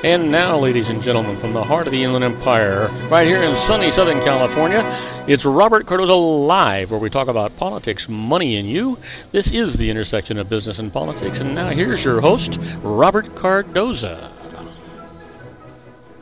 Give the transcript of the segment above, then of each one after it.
And now, ladies and gentlemen, from the heart of the Inland Empire, right here in sunny Southern California, it's Robert Cardoza Live, where we talk about politics, money, and you. This is the intersection of business and politics. And now here's your host, Robert Cardoza.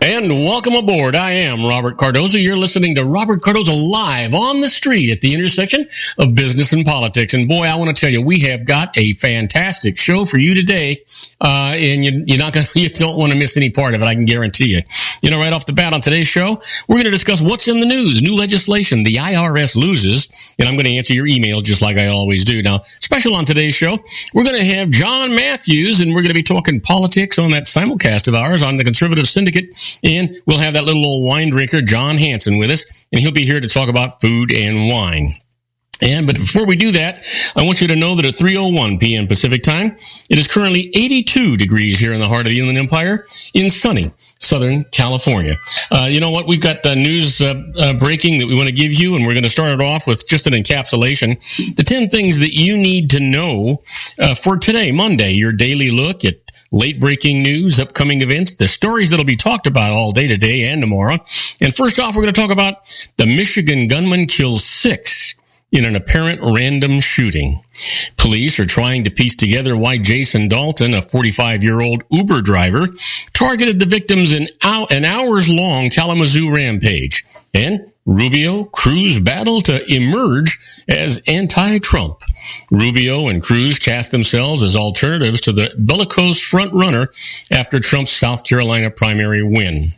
And welcome aboard. I am Robert Cardoza. You're listening to Robert Cardoza Live on the street at the intersection of business and politics. And boy, I want to tell you, we have got a fantastic show for you today. And you don't want to miss any part of it, I can guarantee you. You know, right off the bat on today's show, we're going to discuss what's in the news, new legislation, the IRS loses, and I'm going to answer your emails just like I always do. Now, special on today's show, we're going to have John Matthews, and we're going to be talking politics on that simulcast of ours on the Conservative Syndicate. And we'll have that little old wine drinker, John Hanson, with us, and he'll be here to talk about food and wine. But before we do that, I want you to know that at 3:01 p.m. Pacific time, it is currently 82 degrees here in the heart of the Inland Empire in sunny Southern California. You know what? We've got news breaking that we want to give you, and we're going to start it off with just an encapsulation. The 10 things that you need to know for today, Monday, your daily look at late-breaking news, upcoming events, the stories that'll be talked about all day today and tomorrow. And first off, we're going to talk about the Michigan gunman kills 6 in an apparent random shooting. Police are trying to piece together why Jason Dalton, a 45-year-old Uber driver, targeted the victims in an hours-long Kalamazoo rampage. And Rubio, Cruz battle to emerge as anti-Trump. Rubio and Cruz cast themselves as alternatives to the bellicose front-runner after Trump's South Carolina primary win.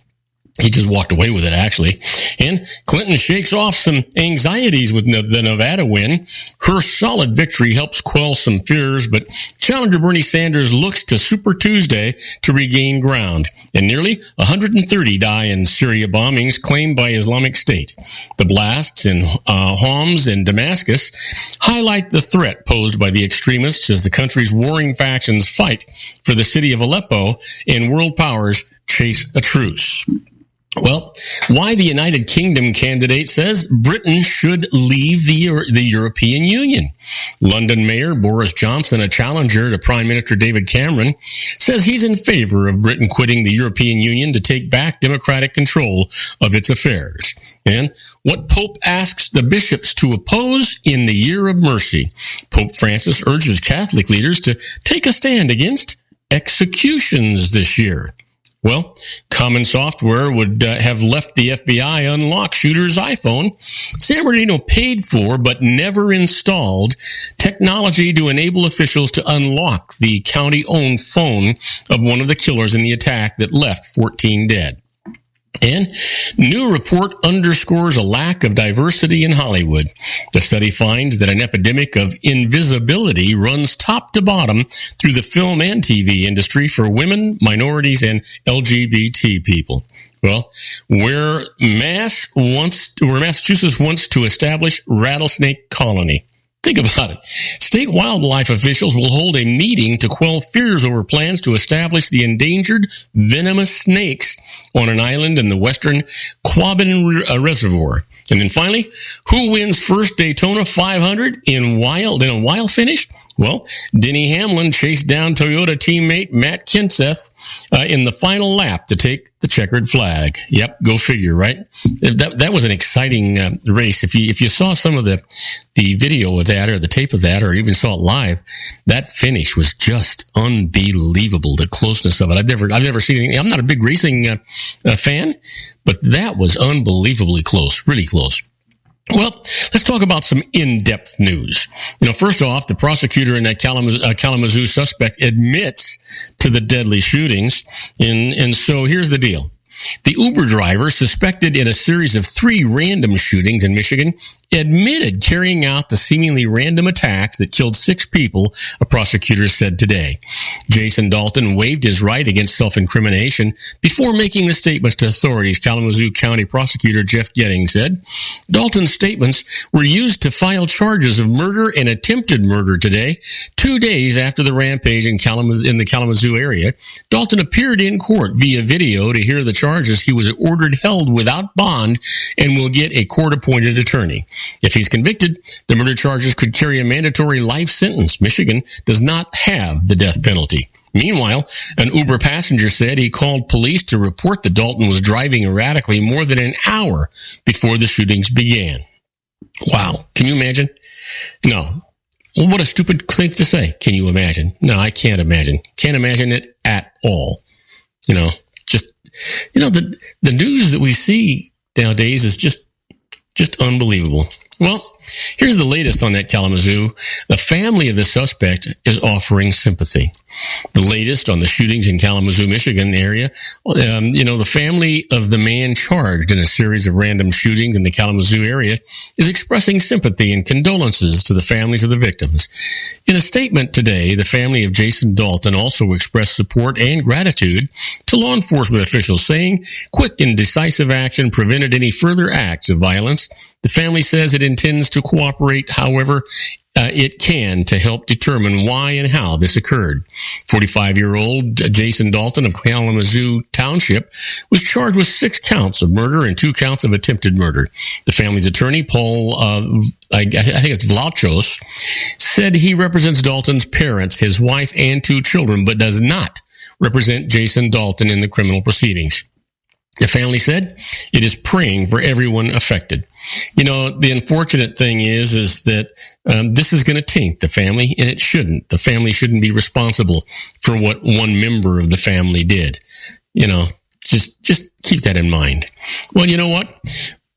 He just walked away with it, actually. And Clinton shakes off some anxieties with the Nevada win. Her solid victory helps quell some fears, but challenger Bernie Sanders looks to Super Tuesday to regain ground. And nearly 130 die in Syria bombings claimed by Islamic State. The blasts in Homs and Damascus highlight the threat posed by the extremists as the country's warring factions fight for the city of Aleppo and world powers chase a truce. Well, why the United Kingdom candidate says Britain should leave the European Union. London Mayor Boris Johnson, a challenger to Prime Minister David Cameron, says he's in favor of Britain quitting the European Union to take back democratic control of its affairs. And what Pope asks the bishops to oppose in the Year of Mercy. Pope Francis urges Catholic leaders to take a stand against executions this year. Well, common software would have left the FBI unlock shooter's iPhone. San Bernardino paid for but never installed technology to enable officials to unlock the county-owned phone of one of the killers in the attack that left 14 dead. And new report underscores a lack of diversity in Hollywood. The study finds that an epidemic of invisibility runs top to bottom through the film and TV industry for women, minorities, and LGBT people. Well, where Massachusetts wants to establish rattlesnake colony. Think about it. State wildlife officials will hold a meeting to quell fears over plans to establish the endangered venomous snakes on an island in the western Quabbin Reservoir. And then finally, who wins first Daytona 500 in a wild finish? Well, Denny Hamlin chased down Toyota teammate Matt Kenseth in the final lap to take the checkered flag. Yep, go figure, right? That was an exciting race. If you saw some of the video of that or the tape of that or even saw it live, that finish was just unbelievable. The closeness of it. I've never seen anything. I'm not a big racing fan, but that was unbelievably close, really close. Well, let's talk about some in-depth news. You know, first off, the prosecutor in that Kalamazoo suspect admits to the deadly shootings, and so here's the deal. The Uber driver, suspected in a series of 3 random shootings in Michigan, admitted carrying out the seemingly random attacks that killed 6 people, a prosecutor said today. Jason Dalton waived his right against self-incrimination before making the statements to authorities, Kalamazoo County Prosecutor Jeff Getting said. Dalton's statements were used to file charges of murder and attempted murder today, 2 days after the rampage in the Kalamazoo area. Dalton appeared in court via video to hear the charges. He was ordered held without bond and will get a court-appointed attorney. If he's convicted, the murder charges could carry a mandatory life sentence. Michigan does not have the death penalty. Meanwhile, an Uber passenger said he called police to report that Dalton was driving erratically more than an hour before the shootings began. Wow. Can you imagine? No. Well, what a stupid thing to say. Can you imagine? No, I can't imagine. Can't imagine it at all. The news that we see nowadays is just unbelievable. Well, here's the latest on that Kalamazoo. The family of the suspect is offering sympathy. The latest on the shootings in Kalamazoo, Michigan area. The family of the man charged in a series of random shootings in the Kalamazoo area is expressing sympathy and condolences to the families of the victims. In a statement today, the family of Jason Dalton also expressed support and gratitude to law enforcement officials, saying quick and decisive action prevented any further acts of violence. The family says it intends to cooperate however it can to help determine why and how this occurred. 45-year-old Jason Dalton of Kalamazoo Township was charged with 6 counts of murder and 2 counts of attempted murder. The family's attorney, Paul, I think it's Vlachos, said he represents Dalton's parents, his wife, and 2 children, but does not represent Jason Dalton in the criminal proceedings. The family said it is praying for everyone affected. The unfortunate thing is that this is going to taint the family, and it shouldn't. The family shouldn't be responsible for what one member of the family did. Just keep that in mind. Well, you know what?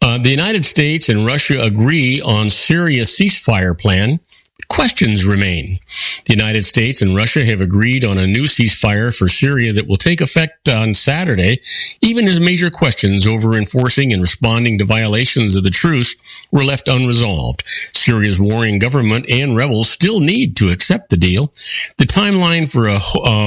The United States and Russia agree on Syria ceasefire plan. Questions remain. The United States and Russia have agreed on a new ceasefire for Syria that will take effect on Saturday, even as major questions over enforcing and responding to violations of the truce were left unresolved. Syria's warring government and rebels still need to accept the deal. The timeline for a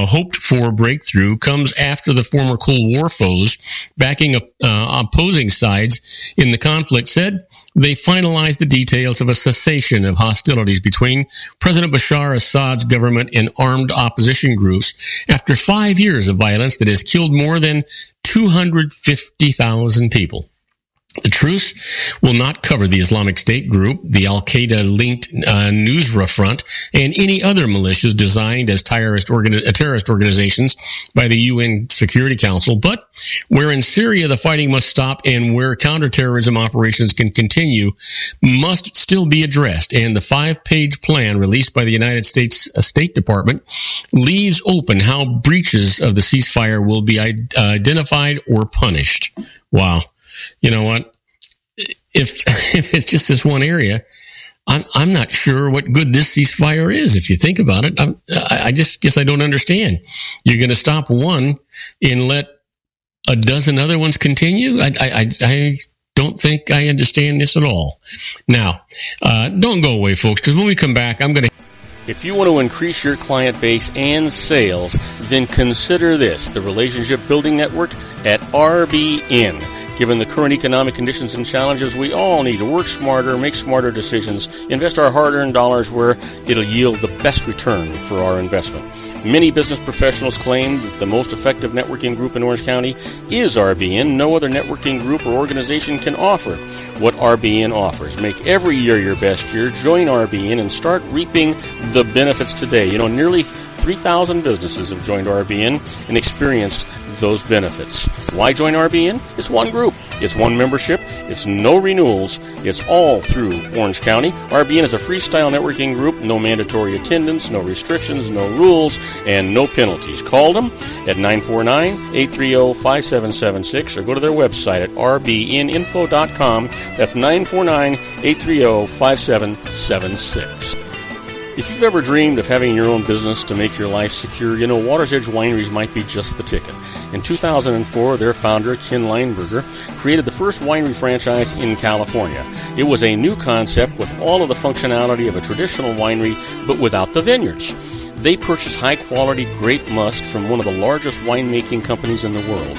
hoped-for breakthrough comes after the former Cold War foes backing opposing sides in the conflict said they finalized the details of a cessation of hostilities between President Bashar Assad's government and armed opposition groups after 5 years of violence that has killed more than 250,000 people. The truce will not cover the Islamic State group, the Al-Qaeda-linked Nusra Front, and any other militias designed as terrorist organizations by the UN Security Council. But where in Syria the fighting must stop and where counterterrorism operations can continue must still be addressed. And the 5-page plan released by the United States State Department leaves open how breaches of the ceasefire will be identified or punished. Wow. You know what? If it's just this one area, I'm not sure what good this ceasefire is. If you think about it, I just guess I don't understand. You're going to stop one and let a dozen other ones continue? I don't think I understand this at all. Now, don't go away, folks, because when we come back, I'm going to... If you want to increase your client base and sales, then consider this, the Relationship Building Network at RBN. Given the current economic conditions and challenges, we all need to work smarter, make smarter decisions, invest our hard-earned dollars where it'll yield the best return for our investment. Many business professionals claim that the most effective networking group in Orange County is RBN. No other networking group or organization can offer what RBN offers. Make every year your best year. Join RBN and start reaping the benefits today. Nearly 3,000 businesses have joined RBN and experienced those benefits. Why join RBN? It's one group. It's one membership. It's no renewals. It's all through Orange County. RBN is a freestyle networking group. No mandatory attendance, no restrictions, no rules, and no penalties. Call them at 949-830-5776 or go to their website at rbninfo.com. That's 949-830-5776. If you've ever dreamed of having your own business to make your life secure, Water's Edge Wineries might be just the ticket. In 2004, their founder, Ken Lineberger, created the first winery franchise in California. It was a new concept with all of the functionality of a traditional winery, but without the vineyards. They purchased high-quality grape must from one of the largest winemaking companies in the world.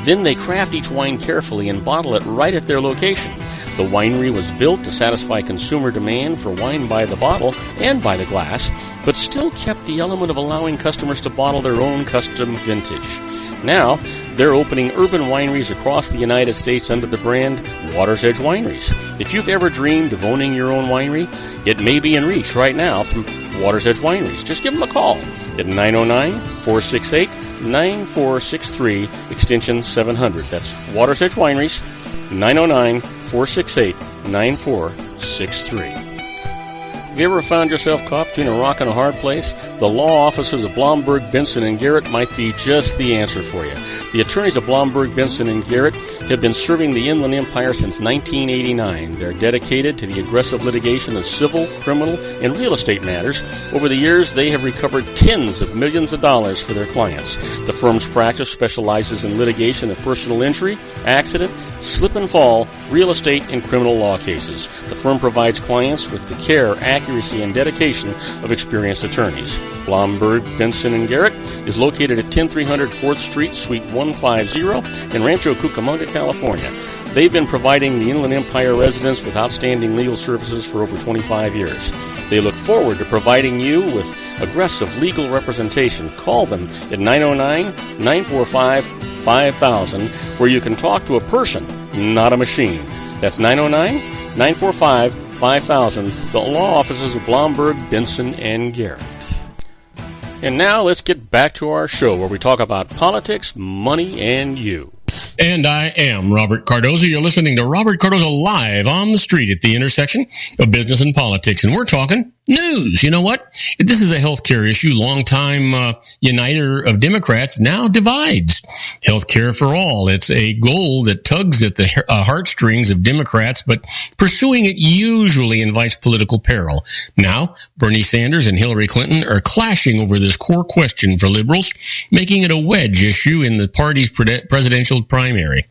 Then they craft each wine carefully and bottle it right at their location. The winery was built to satisfy consumer demand for wine by the bottle and by the glass, but still kept the element of allowing customers to bottle their own custom vintage. Now, they're opening urban wineries across the United States under the brand Water's Edge Wineries. If you've ever dreamed of owning your own winery, it may be in reach right now through Water's Edge Wineries. Just give them a call at 909-468-9463, extension 700. That's Water's Edge Wineries, 909-468-9463. Have you ever found yourself caught between a rock and a hard place? The law offices of Blomberg, Benson, and Garrett might be just the answer for you. The attorneys of Blomberg, Benson, and Garrett have been serving the Inland Empire since 1989. They're dedicated to the aggressive litigation of civil, criminal, and real estate matters. Over the years, they have recovered tens of millions of dollars for their clients. The firm's practice specializes in litigation of personal injury, accident, slip and fall, real estate, and criminal law cases. The firm provides clients with the care, accuracy, and dedication of experienced attorneys. Blomberg, Benson, and Garrett is located at 10300 4th Street, Suite 150 in Rancho Cucamonga, California. They've been providing the Inland Empire residents with outstanding legal services for over 25 years. They look forward to providing you with aggressive legal representation. Call them at 909-945-5000, where you can talk to a person, not a machine. That's 909-945-5000, the law offices of Blomberg, Benson, and Garrett. And now let's get back to our show where we talk about politics, money, and you. And I am Robert Cardoza. You're listening to Robert Cardoza live on the street at the intersection of business and politics. And we're talking news. You know what? This is a healthcare issue. Longtime uniter of Democrats now divides. Healthcare for all. It's a goal that tugs at the heartstrings of Democrats, but pursuing it usually invites political peril. Now, Bernie Sanders and Hillary Clinton are clashing over this core question for liberals, making it a wedge issue in the party's presidential primary.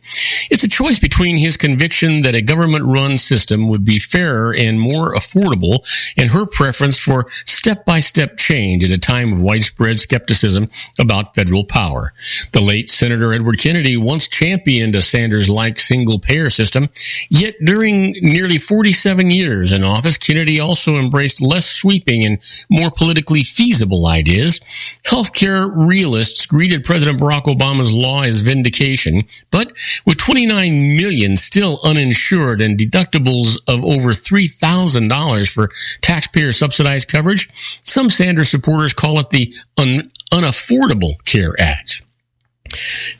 It's a choice between his conviction that a government-run system would be fairer and more affordable and her preference for step-by-step change at a time of widespread skepticism about federal power. The late Senator Edward Kennedy once championed a Sanders-like single-payer system, yet during nearly 47 years in office, Kennedy also embraced less sweeping and more politically feasible ideas. Healthcare realists greeted President Barack Obama's law as vindication, but with 29 million still uninsured and deductibles of over $3,000 for taxpayer-subsidized coverage, some Sanders supporters call it the Unaffordable Care Act.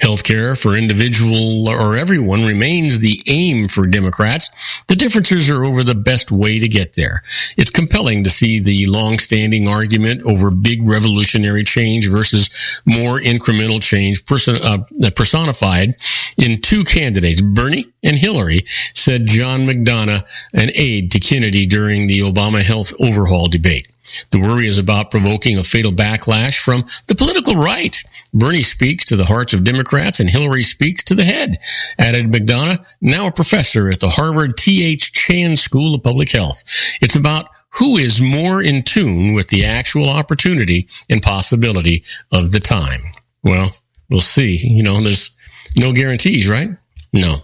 Healthcare for individual or everyone remains the aim for Democrats. The differences are over the best way to get there. It's compelling to see the long-standing argument over big revolutionary change versus more incremental change personified in two candidates, Bernie and Hillary, said John McDonough, an aide to Kennedy during the Obama health overhaul debate. The worry is about provoking a fatal backlash from the political right. Bernie speaks to the hearts of Democrats and Hillary speaks to the head, added McDonough, now a professor at the Harvard T.H. Chan School of Public Health. It's about who is more in tune with the actual opportunity and possibility of the time. Well, we'll see. There's no guarantees, right? No.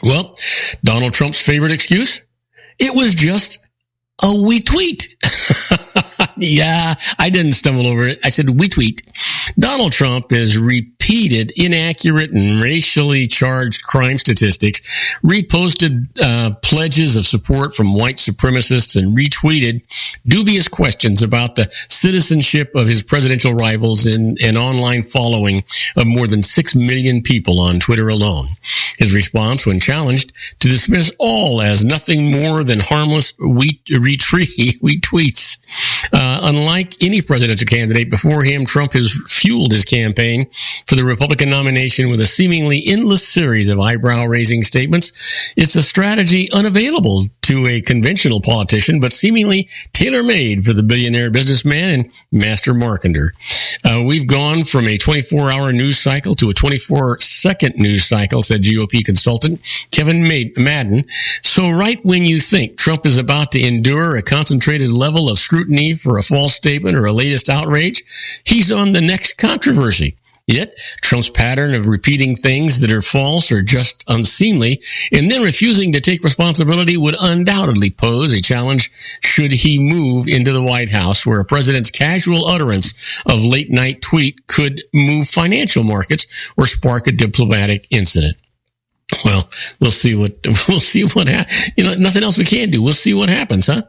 Well, Donald Trump's favorite excuse? It was just a wee tweet. Yeah, I didn't stumble over it. I said wee tweet. Donald Trump has repeated inaccurate and racially charged crime statistics, reposted pledges of support from white supremacists, and retweeted dubious questions about the citizenship of his presidential rivals in an online following of more than 6 million people on Twitter alone. His response, when challenged, to dismiss all as nothing more than harmless retweets. Unlike any presidential candidate before him, Trump has fueled his campaign for the Republican nomination with a seemingly endless series of eyebrow-raising statements. It's a strategy unavailable to a conventional politician, but seemingly tailor-made for the billionaire businessman and master marketer. We've gone from a 24-hour news cycle to a 24-second news cycle, said GOP consultant Kevin Madden. So right when you think Trump is about to endure a concentrated level of scrutiny for a false statement or a latest outrage, he's on the next controversy. Yet, Trump's pattern of repeating things that are false or just unseemly and then refusing to take responsibility would undoubtedly pose a challenge should he move into the White House, where a president's casual utterance of late-night tweet could move financial markets or spark a diplomatic incident. Well, we'll see what nothing else we can do. We'll see what happens, huh?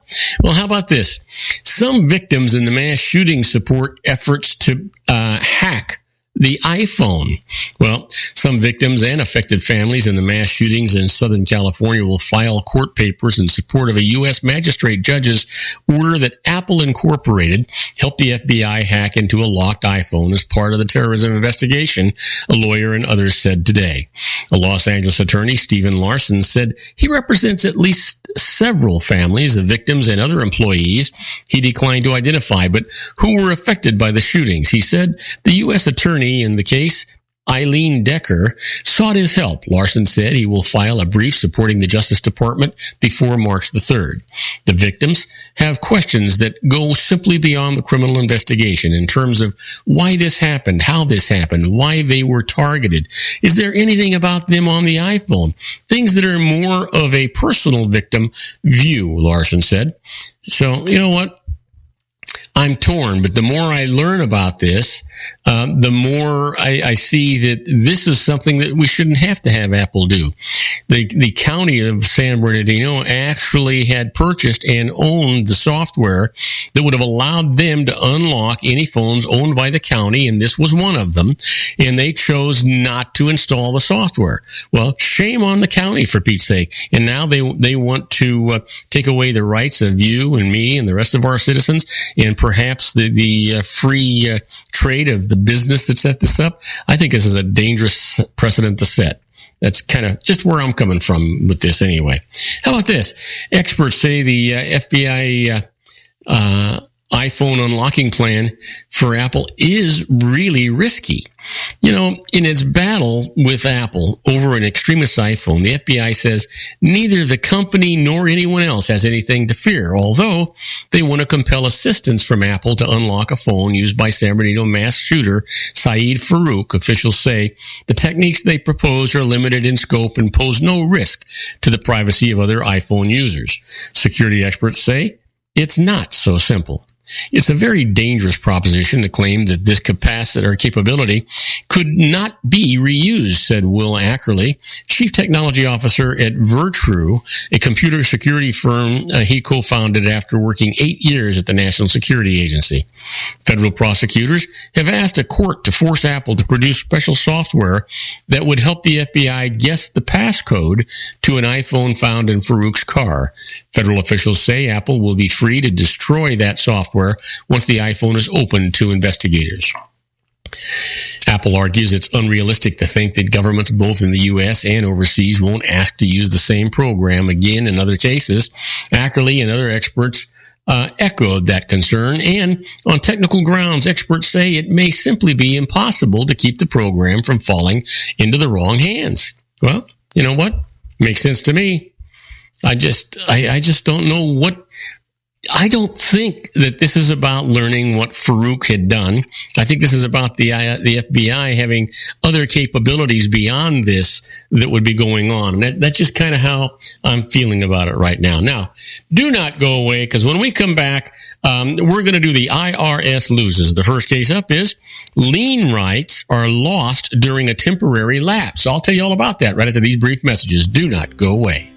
Well, how about this? Some victims in the mass shooting support efforts to hack the iPhone. Well, some victims and affected families in the mass shootings in Southern California will file court papers in support of a U.S. magistrate judge's order that Apple Incorporated helped the FBI hack into a locked iPhone as part of the terrorism investigation, a lawyer and others said today. A Los Angeles attorney, Stephen Larson, said he represents at least several families of victims and other employees he declined to identify, but who were affected by the shootings. He said the U.S. attorney in the case, Eileen Decker, sought his help. Larson said he will file a brief supporting the Justice Department before March the 3rd. The victims have questions that go simply beyond the criminal investigation in terms of why this happened, how this happened, why they were targeted. Is there anything about them on the iPhone? Things that are more of a personal victim view, Larson said. So, you know what? I'm torn, but the more I learn about this, the more I see that this is something that we shouldn't have to have Apple do. The county of San Bernardino actually had purchased and owned the software that would have allowed them to unlock any phones owned by the county, and this was one of them, and they chose not to install the software. Well, shame on the county, for Pete's sake. And now they want to take away the rights of you and me and the rest of our citizens, and perhaps the free trade of the business that set this up. I think this is a dangerous precedent to set. That's kind of just where I'm coming from with this anyway. How about this? Experts say the FBI iPhone unlocking plan for Apple is really risky. You know, in its battle with Apple over an extremist iPhone, the FBI says neither the company nor anyone else has anything to fear, although they want to compel assistance from Apple to unlock a phone used by San Bernardino mass shooter Saeed Farouk. Officials say the techniques they propose are limited in scope and pose no risk to the privacy of other iPhone users. Security experts say it's not so simple. It's a very dangerous proposition to claim that this capacity or capability could not be reused, said Will Ackerley, Chief Technology Officer at Virtru, a computer security firm he co-founded after working 8 years at the National Security Agency. Federal prosecutors have asked a court to force Apple to produce special software that would help the FBI guess the passcode to an iPhone found in Farouk's car. Federal officials say Apple will be free to destroy that software once the iPhone is open to investigators. Apple argues it's unrealistic to think that governments both in the U.S. and overseas won't ask to use the same program again in other cases. Ackerley and other experts echoed that concern, and on technical grounds, experts say it may simply be impossible to keep the program from falling into the wrong hands. Well, you know what? Makes sense to me. I just don't know what. I don't think that this is about learning what Farouk had done. I think this is about the FBI having other capabilities beyond this that would be going on. And that's just kind of how I'm feeling about it right now. Now, do not go away, because when we come back, we're going to do the IRS loses. The first case up is lien rights are lost during a temporary lapse. I'll tell you all about that right after these brief messages. Do not go away.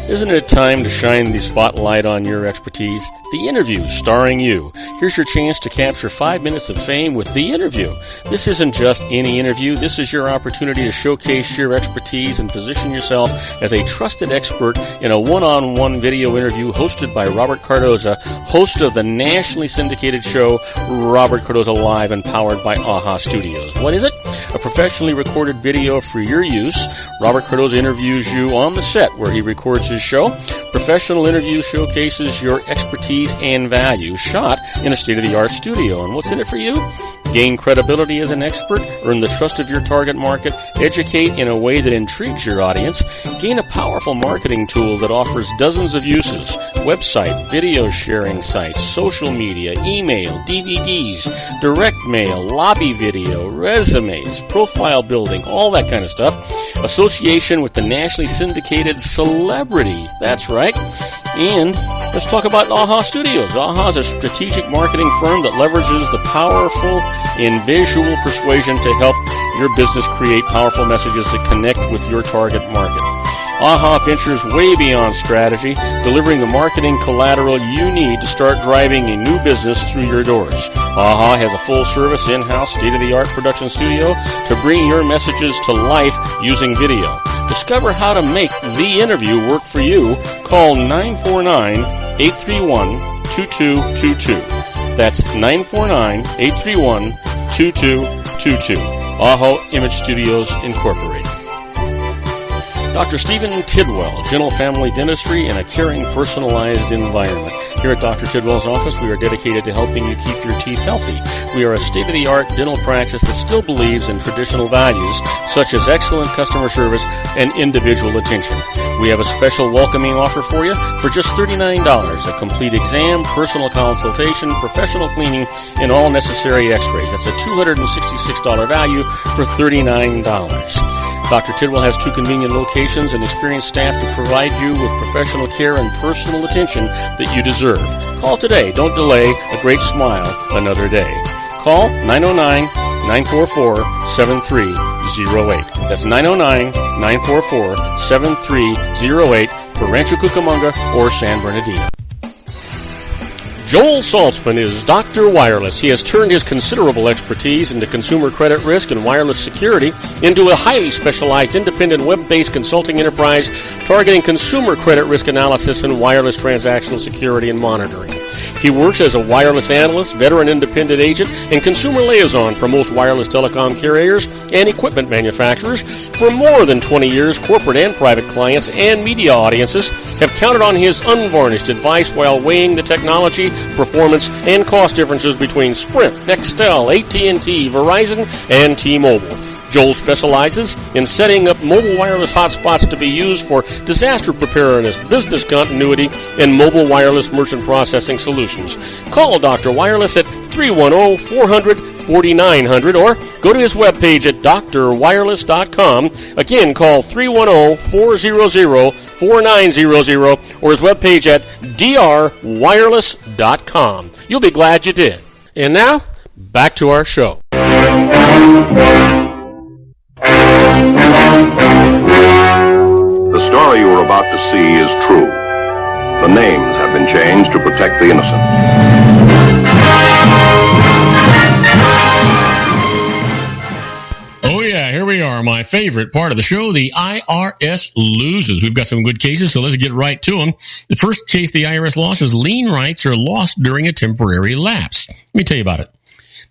Isn't it time to shine the spotlight on your expertise? The Interview, starring you. Here's your chance to capture 5 minutes of fame with The Interview. This isn't just any interview. This is your opportunity to showcase your expertise and position yourself as a trusted expert in a one-on-one video interview hosted by Robert Cardoza, host of the nationally syndicated show Robert Cardoza Live and powered by AHA Studios. What is it? A professionally recorded video for your use. Robert Cardoza interviews you on the set where he records his show. Professional interview showcases your expertise and value, shot in a state-of-the-art studio. And what's in it for you? Gain credibility as an expert, earn the trust of your target market, educate in a way that intrigues your audience, gain a powerful marketing tool that offers dozens of uses, website, video sharing sites, social media, email, DVDs, direct mail, lobby video, resumes, profile building, all that kind of stuff. Association with the nationally syndicated celebrity. That's right. And let's talk about AHA Studios. AHA is a strategic marketing firm that leverages the powerful in visual persuasion to help your business create powerful messages that connect with your target market. AHA ventures way beyond strategy, delivering the marketing collateral you need to start driving a new business through your doors. AHA has a full-service, in-house, state-of-the-art production studio to bring your messages to life using video. Discover how to make the interview work for you. Call 949-831-2222. That's 949-831-2222. AHA Image Studios, Incorporated. Dr. Stephen Tidwell, Gentle Family Dentistry in a caring, personalized environment. Here at Dr. Tidwell's office, we are dedicated to helping you keep your teeth healthy. We are a state-of-the-art dental practice that still believes in traditional values, such as excellent customer service and individual attention. We have a special welcoming offer for you for just $39, a complete exam, personal consultation, professional cleaning, and all necessary x-rays. That's a $266 value for $39. Dr. Tidwell has 2 convenient locations and experienced staff to provide you with professional care and personal attention that you deserve. Call today. Don't delay. A great smile another day. Call 909-944-7308. That's 909-944-7308 for Rancho Cucamonga or San Bernardino. Joel Saltzman is Dr. Wireless. He has turned his considerable expertise into consumer credit risk and wireless security into a highly specialized independent web-based consulting enterprise targeting consumer credit risk analysis and wireless transactional security and monitoring. He works as a wireless analyst, veteran independent agent, and consumer liaison for most wireless telecom carriers and equipment manufacturers. For more than 20 years, corporate and private clients and media audiences have counted on his unvarnished advice while weighing the technology, performance, and cost differences between Sprint, Nextel, AT&T, Verizon, and T-Mobile. Joel specializes in setting up mobile wireless hotspots to be used for disaster preparedness, business continuity, and mobile wireless merchant processing solutions. Call Dr. Wireless at 310-400-4900 or go to his webpage at drwireless.com. Again, call 310-400-4900 or his webpage at drwireless.com. You'll be glad you did. And now, back to our show. The story you are about to see is true. The names have been changed to protect the innocent. Oh, yeah, here we are. My favorite part of the show, the IRS loses. We've got some good cases, so let's get right to them. The first case the IRS lost is lien rights are lost during a temporary lapse. Let me tell you about it.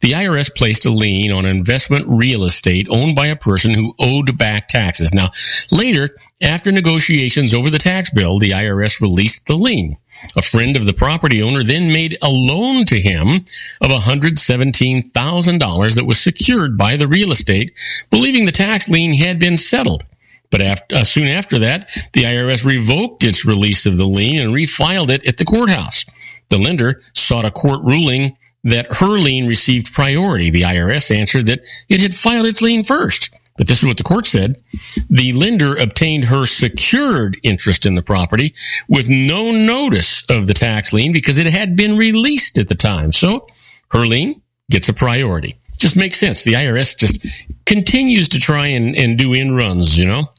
The IRS placed a lien on investment real estate owned by a person who owed back taxes. Now, later, after negotiations over the tax bill, the IRS released the lien. A friend of the property owner then made a loan to him of $117,000 that was secured by the real estate, believing the tax lien had been settled. But soon after that, the IRS revoked its release of the lien and refiled it at the courthouse. The lender sought a court ruling that her lien received priority. The IRS answered that it had filed its lien first. But this is what the court said. The lender obtained her secured interest in the property with no notice of the tax lien because it had been released at the time. So her lien gets a priority. Just makes sense. The IRS just continues to try and do in-runs, you know.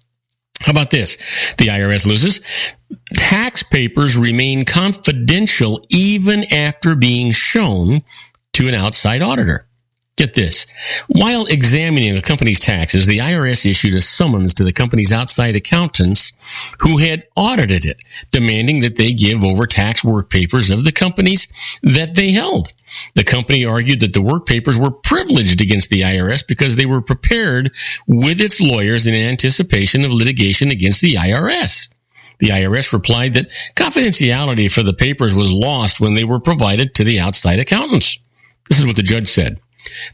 How about this? The IRS loses. Tax papers remain confidential even after being shown to an outside auditor. Get this. While examining a company's taxes, the IRS issued a summons to the company's outside accountants who had audited it, demanding that they give over tax work papers of the companies that they held. The company argued that the work papers were privileged against the IRS because they were prepared with its lawyers in anticipation of litigation against the IRS. The IRS replied that confidentiality for the papers was lost when they were provided to the outside accountants. This is what the judge said.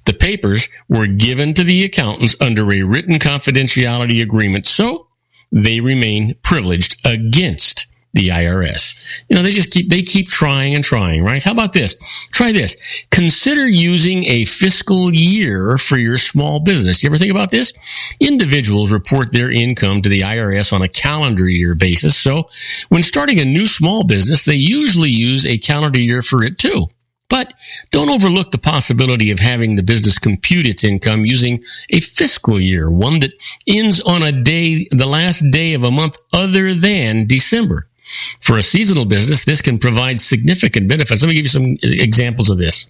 The papers were given to the accountants under a written confidentiality agreement, so they remain privileged against the IRS. You know, they keep trying and trying, right? How about this? Try this. Consider using a fiscal year for your small business. You ever think about this? Individuals report their income to the IRS on a calendar year basis. So when starting a new small business, they usually use a calendar year for it too. But don't overlook the possibility of having the business compute its income using a fiscal year, one that ends on the last day of a month other than December. For a seasonal business, this can provide significant benefits. Let me give you some examples of this.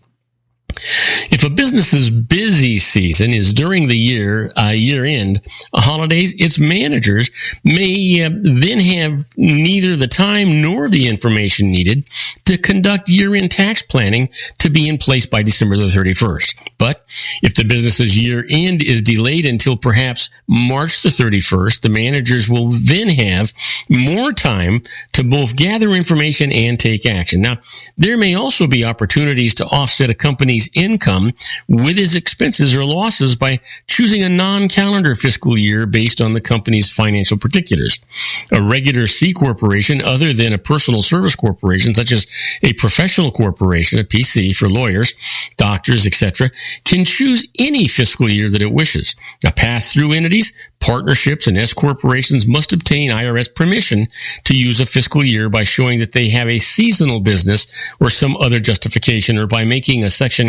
If a business's busy season is during the year-end holidays, its managers may then have neither the time nor the information needed to conduct year-end tax planning to be in place by December the 31st. But if the business's year-end is delayed until perhaps March the 31st, the managers will then have more time to both gather information and take action. Now, there may also be opportunities to offset a company's income with its expenses or losses by choosing a non-calendar fiscal year based on the company's financial particulars. A regular C corporation, other than a personal service corporation, such as a professional corporation, a PC for lawyers, doctors, etc., can choose any fiscal year that it wishes. Now, pass-through entities, partnerships, and S corporations must obtain IRS permission to use a fiscal year by showing that they have a seasonal business or some other justification, or by making a Section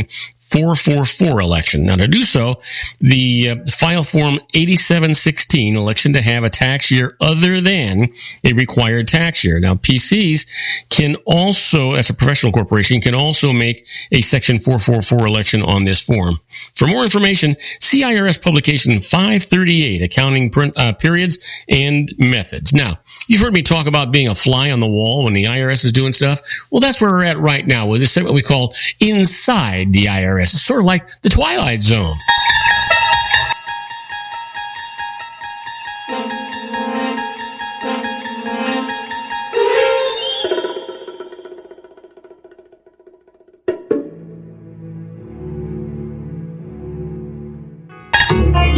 444 election. Now, to do so, the file Form 8716 election to have a tax year other than a required tax year. Now, PCs can also, as a professional corporation, can also make a Section 444 election on this form. For more information, see IRS Publication 538, Accounting Periods and Methods. Now, you've heard me talk about being a fly on the wall when the IRS is doing stuff. Well, that's where we're at right now with this segment we call Inside the IRS. It's sort of like the Twilight Zone.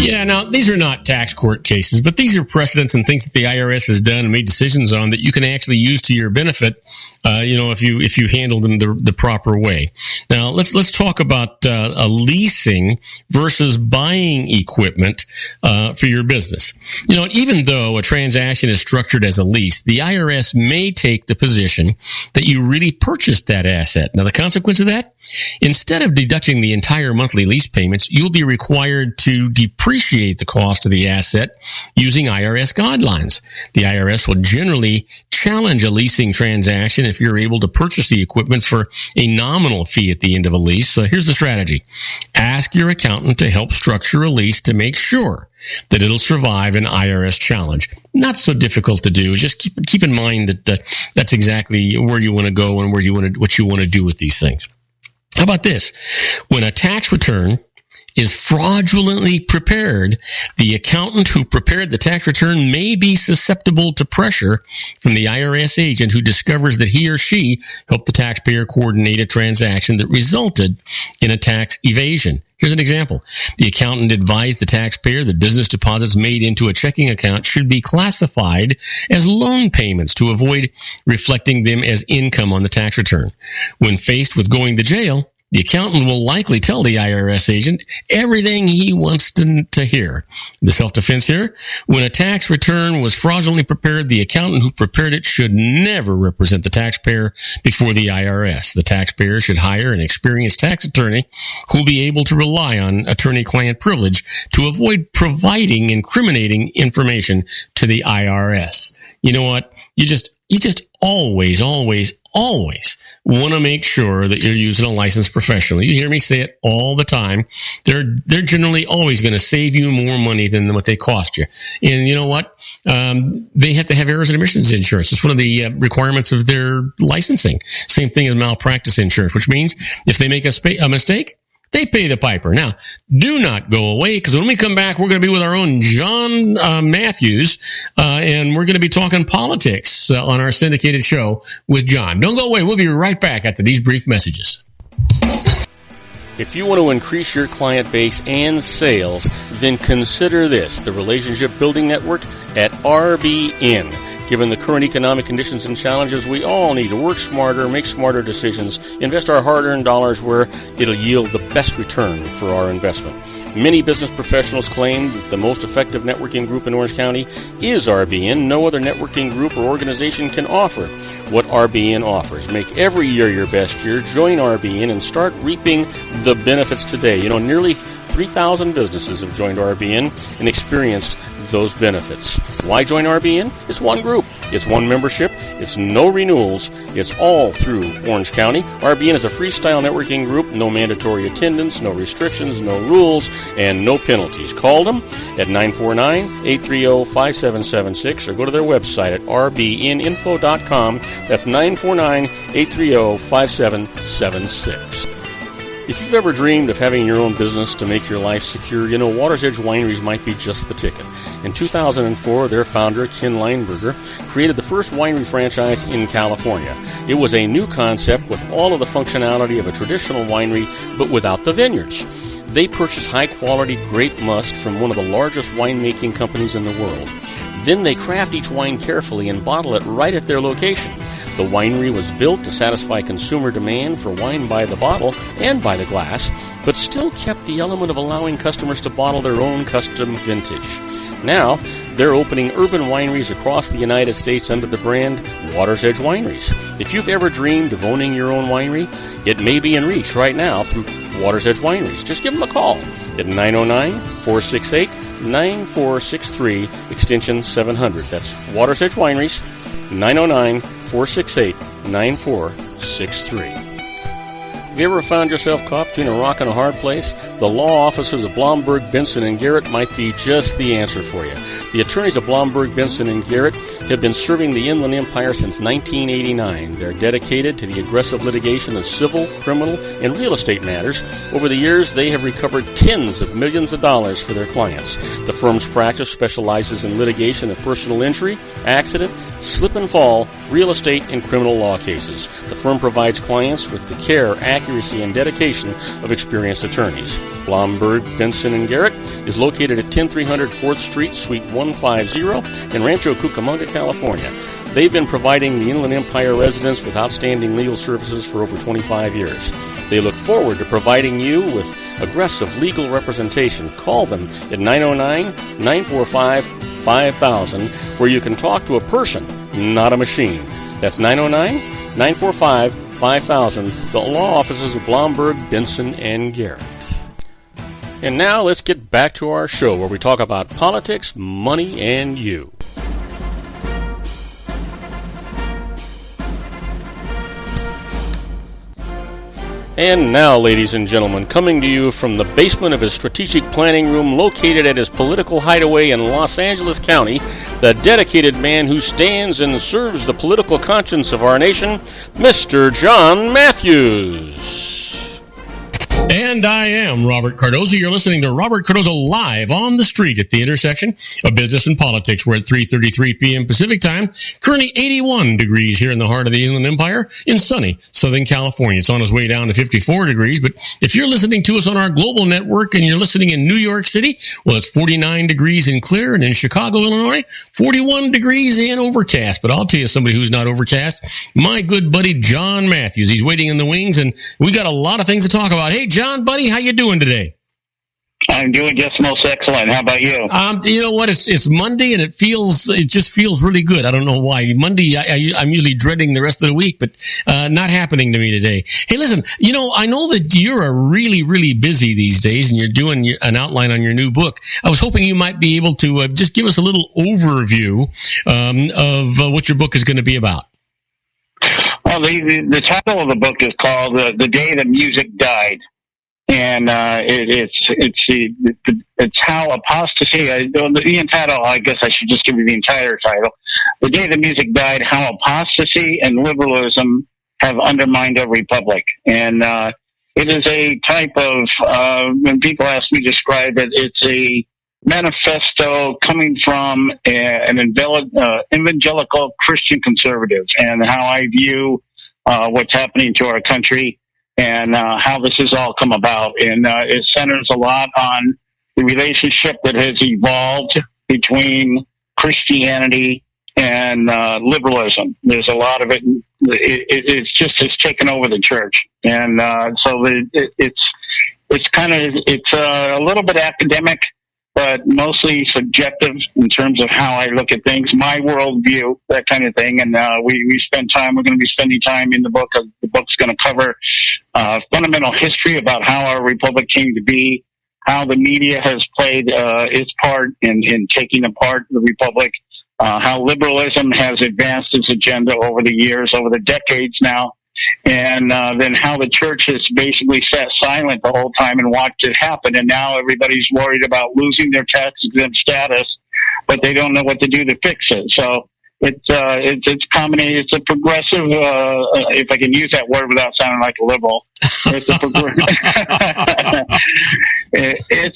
Yeah, now, these are not tax court cases, but these are precedents and things that the IRS has done and made decisions on that you can actually use to your benefit, if you handle them the proper way. Now, let's talk about leasing versus buying equipment for your business. Even though a transaction is structured as a lease, the IRS may take the position that you really purchased that asset. Now, the consequence of that? Instead of deducting the entire monthly lease payments, you'll be required to depreciate the cost of the asset using IRS guidelines. The IRS will generally challenge a leasing transaction if you're able to purchase the equipment for a nominal fee at the end of a lease. So here's the strategy. Ask your accountant to help structure a lease to make sure that it'll survive an IRS challenge. Not so difficult to do. Just keep in mind that that's exactly where you want to go and what you want to do with these things. How about this? When a tax return is fraudulently prepared, the accountant who prepared the tax return may be susceptible to pressure from the IRS agent who discovers that he or she helped the taxpayer coordinate a transaction that resulted in a tax evasion. Here's an example. The accountant advised the taxpayer that business deposits made into a checking account should be classified as loan payments to avoid reflecting them as income on the tax return. When faced with going to jail, the accountant will likely tell the IRS agent everything he wants to hear. The self-defense here: when a tax return was fraudulently prepared, the accountant who prepared it should never represent the taxpayer before the IRS. The taxpayer should hire an experienced tax attorney who will be able to rely on attorney-client privilege to avoid providing incriminating information to the IRS. You know what? You just always want to make sure that you're using a licensed professional. You hear me say it all the time. They're generally always going to save you more money than what they cost you. And you know what? They have to have errors and omissions insurance. It's one of the requirements of their licensing. Same thing as malpractice insurance, which means if they make a mistake, they pay the piper. Now, do not go away, because when we come back, we're going to be with our own John Matthews, and we're going to be talking politics on our syndicated show with John. Don't go away. We'll be right back after these brief messages. If you want to increase your client base and sales, then consider this. The Relationship Building Network at RBN. Given the current economic conditions and challenges, we all need to work smarter, make smarter decisions, invest our hard-earned dollars where it'll yield the best return for our investment. Many business professionals claim that the most effective networking group in Orange County is RBN. No other networking group or organization can offer what RBN offers. Make every year your best year. Join RBN and start reaping the benefits today. Nearly 3,000 businesses have joined RBN and experienced those benefits. Why join RBN? It's one group. It's one membership. It's no renewals. It's all through Orange County. RBN is a freestyle networking group. No mandatory attendance, no restrictions, no rules, and no penalties. Call them at 949-830-5776 or go to their website at rbninfo.com. That's 949-830-5776. If you've ever dreamed of having your own business to make your life secure, Water's Edge Wineries might be just the ticket. In 2004, their founder, Ken Lineberger, created the first winery franchise in California. It was a new concept with all of the functionality of a traditional winery, but without the vineyards. They purchase high-quality grape must from one of the largest winemaking companies in the world. Then they craft each wine carefully and bottle it right at their location. The winery was built to satisfy consumer demand for wine by the bottle and by the glass, but still kept the element of allowing customers to bottle their own custom vintage. Now, they're opening urban wineries across the United States under the brand Water's Edge Wineries. If you've ever dreamed of owning your own winery, it may be in reach right now through Water's Edge Wineries. Just give them a call at 909-468-9463, extension 700. That's Water's Edge Wineries, 909-468-9463. Have you ever found yourself caught between a rock and a hard place? The law offices of Blomberg, Benson, & Garrett might be just the answer for you. The attorneys of Blomberg, Benson, & Garrett have been serving the Inland Empire since 1989. They're dedicated to the aggressive litigation of civil, criminal, and real estate matters. Over the years, they have recovered tens of millions of dollars for their clients. The firm's practice specializes in litigation of personal injury, accident, slip and fall, real estate, and criminal law cases. The firm provides clients with the care, accuracy, and dedication of experienced attorneys. Blomberg, Benson, & Garrett is located at 10300 4th Street, Suite 150 in Rancho Cucamonga, California. They've been providing the Inland Empire residents with outstanding legal services for over 25 years. They look forward to providing you with aggressive legal representation. Call them at 909-945-5000, where you can talk to a person, not a machine. That's 909-945-5000, the law offices of Blomberg, Benson, & Garrett. And now let's get back to our show where we talk about politics, money, and you. And now, ladies and gentlemen, coming to you from the basement of his strategic planning room located at his political hideaway in Los Angeles County, the dedicated man who stands and serves the political conscience of our nation, Mr. John Matthews. And I am Robert Cardoza. You're listening to Robert Cardoza live on the street at the intersection of business and politics. We're at 3:33 p.m. Pacific time. Currently 81 degrees here in the heart of the Inland Empire in sunny Southern California. It's on its way down to 54 degrees. But if you're listening to us on our global network and you're listening in New York City, well, it's 49 degrees and clear. And in Chicago, Illinois, 41 degrees and overcast. But I'll tell you somebody who's not overcast, my good buddy John Matthews. He's waiting in the wings, and we got a lot of things to talk about. Hey, John, buddy, how you doing today? I'm doing just most excellent. How about you? You know what? It's Monday, and it just feels really good. I don't know why. Monday, I'm usually dreading the rest of the week, but not happening to me today. Hey, listen, I know that you're really, really busy these days, and you're doing an outline on your new book. I was hoping you might be able to just give us a little overview of what your book is going to be about. Well, the title of the book is called "The Day the Music Died." And it's how apostasy. The title. I guess I should just give you the entire title. The Day the Music Died: How Apostasy and Liberalism Have Undermined a Republic. And it is a type of. When people ask me to describe it, it's a manifesto coming from an evangelical Christian conservative, and how I view what's happening to our country. And how this has all come about. And it centers a lot on the relationship that has evolved between Christianity, and liberalism. There's a lot of it. It's just has taken over the church, and so it's a little bit academic, but mostly subjective in terms of how I look at things, my worldview, that kind of thing. And we spend time. We're going to be spending time in the book. The book's going to cover fundamental history about how our republic came to be, how the media has played its part in taking apart the republic, how liberalism has advanced its agenda over the years, over the decades now, and then how the church has basically sat silent the whole time and watched it happen. And now everybody's worried about losing their tax-exempt status, but they don't know what to do to fix it. So it's combination. It's a progressive, if I can use that word without sounding like a liberal. It's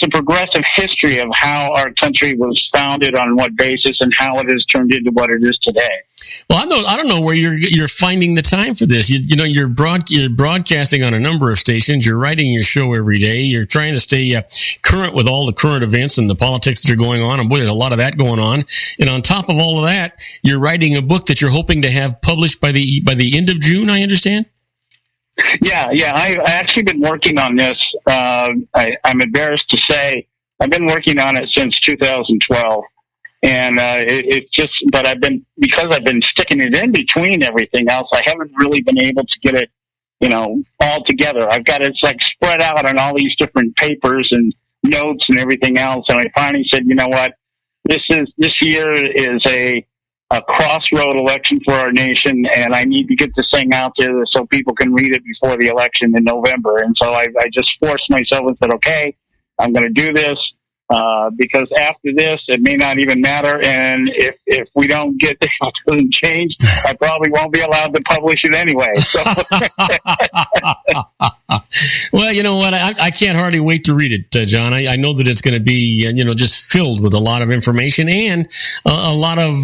a progressive history of how our country was founded, on what basis, and how it has turned into what it is today. Well, I don't know where you're finding the time for this. You're broadcasting on a number of stations. You're writing your show every day. You're trying to stay current with all the current events and the politics that are going on. And boy, there's a lot of that going on. And on top of all of that, you're writing a book that you're hoping to have published by the end of June, I understand? Yeah. I've actually been working on this. I'm embarrassed to say I've been working on it since 2012. And but because I've been sticking it in between everything else, I haven't really been able to get it, all together. I've got it's like spread out on all these different papers and notes and everything else. And I finally said, you know what, this year is a crossroad election for our nation, and I need to get this thing out there so people can read it before the election in November. And so I just forced myself and said, okay, I'm going to do this. Because after this, it may not even matter, and if we don't get if it doesn't change, I probably won't be allowed to publish it anyway. So. Well, you know what? I can't hardly wait to read it, John. I know that it's going to be just filled with a lot of information and a lot of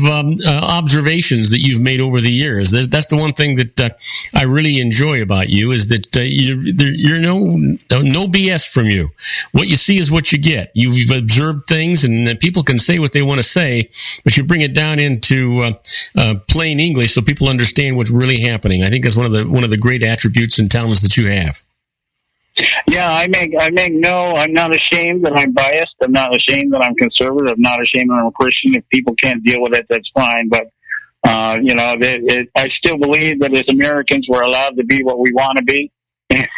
observations that you've made over the years. That's the one thing that I really enjoy about you, is that you're no BS from you. What you see is what you get. You've observed things, and people can say what they want to say, but you bring it down into plain English so people understand what's really happening. I think that's one of the great attributes and talents that you have. Yeah, I'm not ashamed that I'm biased. I'm not ashamed that I'm conservative. I'm not ashamed that I'm a Christian. If people can't deal with it, that's fine. But I still believe that as Americans, we're allowed to be what we want to be.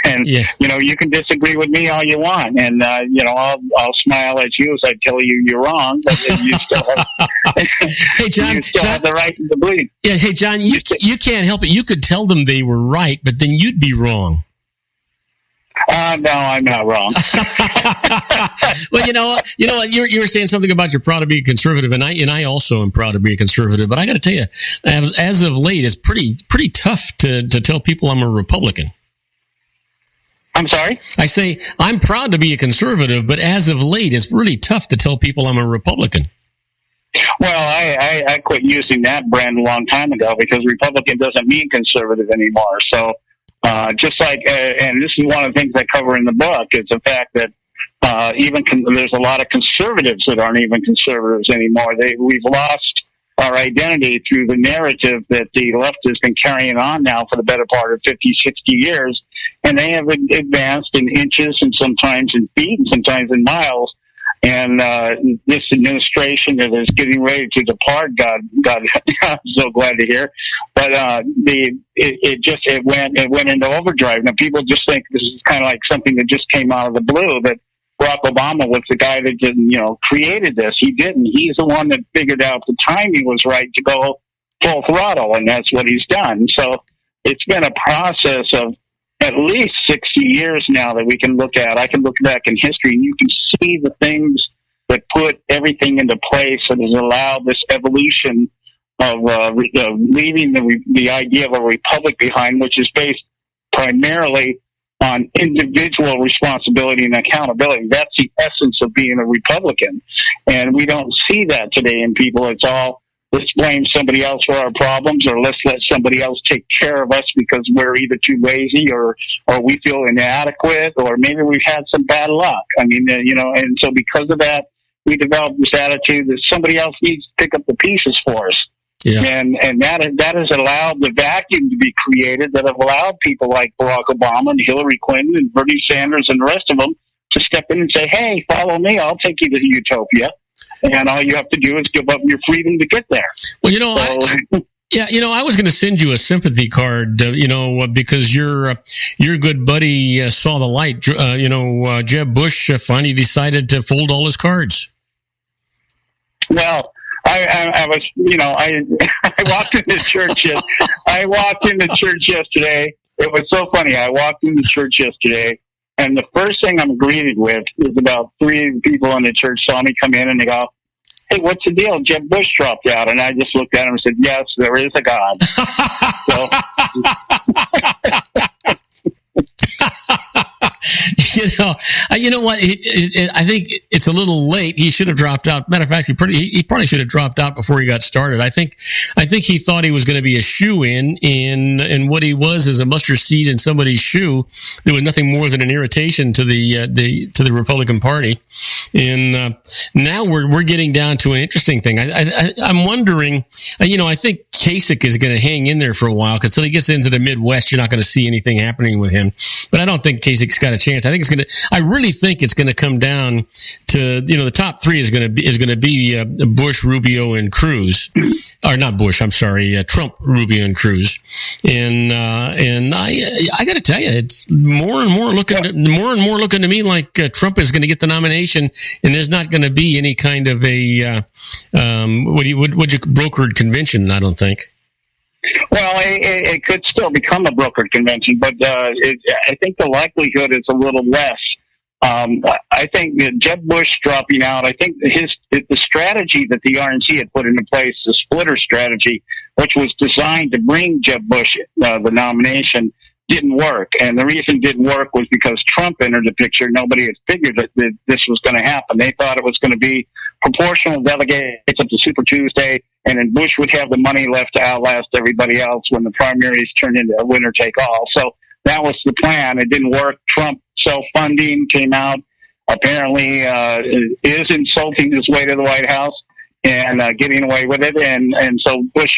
And, yeah. You can disagree with me all you want. And, I'll smile at you as I tell you you're wrong, but you still have, hey, John, have the right to believe. Yeah. Hey, John, you can't help it. You could tell them they were right, but then you'd be wrong. No, I'm not wrong. Well, you know what? You were saying something about you're proud to be a conservative, and I also am proud to be a conservative. But I got to tell you, as of late, it's pretty tough to tell people I'm a Republican. I'm sorry? I say I'm proud to be a conservative, but as of late, it's really tough to tell people I'm a Republican. Well, I quit using that brand a long time ago, because Republican doesn't mean conservative anymore. So just like, and this is one of the things I cover in the book, is the fact that there's a lot of conservatives that aren't even conservatives anymore. We've lost our identity through the narrative that the left has been carrying on now for the better part of 50, 60 years. And they have advanced in inches, and sometimes in feet, and sometimes in miles. And this administration that is getting ready to depart, God, I'm so glad to hear. But it went into overdrive. Now people just think this is kind of like something that just came out of the blue. That Barack Obama was the guy that created this. He didn't. He's the one that figured out the timing was right to go full throttle, and that's what he's done. So it's been a process of at least 60 years now that we can look at. I can look back in history, and you can see the things that put everything into place that has allowed this evolution of leaving the idea of a republic behind, which is based primarily on individual responsibility and accountability. That's the essence of being a Republican. And we don't see that today in people. It's all, let's blame somebody else for our problems, or let's let somebody else take care of us because we're either too lazy or we feel inadequate, or maybe we've had some bad luck. I mean, and so because of that, we developed this attitude that somebody else needs to pick up the pieces for us. Yeah. And that has allowed the vacuum to be created that have allowed people like Barack Obama and Hillary Clinton and Bernie Sanders and the rest of them to step in and say, hey, follow me, I'll take you to utopia. And all you have to do is give up your freedom to get there. Well, I was going to send you a sympathy card, because your good buddy saw the light. Jeb Bush finally decided to fold all his cards. Well, I was, I walked into church. I walked into church yesterday. It was so funny. I walked into church yesterday, and the first thing I'm greeted with is about 3 people in the church saw me come in, and they go, hey, what's the deal? Jeb Bush dropped out. And I just looked at him and said, yes, there is a God. You know what? I think it's a little late. He should have dropped out. Matter of fact, he probably should have dropped out before he got started. I think he thought he was going to be a shoe-in, and what he was is a mustard seed in somebody's shoe. There was nothing more than an irritation to the Republican Party. And now we're getting down to an interesting thing. I'm wondering. I think Kasich is going to hang in there for a while, because until he gets into the Midwest, you're not going to see anything happening with him. But I don't think Kasich's got a chance. I really think it's going to come down to, the top 3 is going to be Bush, Rubio, and Cruz, or not Bush. I'm sorry, Trump, Rubio, and Cruz. And I got to tell you, it's more and more looking to me like Trump is going to get the nomination, and there's not going to be any kind of a brokered convention. I don't think. Well, it could still become a brokered convention, but I think the likelihood is a little less. I think that Jeb Bush dropping out, I think the strategy that the RNC had put into place, the splitter strategy, which was designed to bring Jeb Bush the nomination, didn't work. And the reason it didn't work was because Trump entered the picture. Nobody had figured that this was going to happen. They thought it was going to be proportional delegates up to Super Tuesday, and then Bush would have the money left to outlast everybody else when the primaries turned into a winner-take-all. So that was the plan. It didn't work. Trump self-funding came out, apparently is insulting his way to the White House and getting away with it. And so Bush,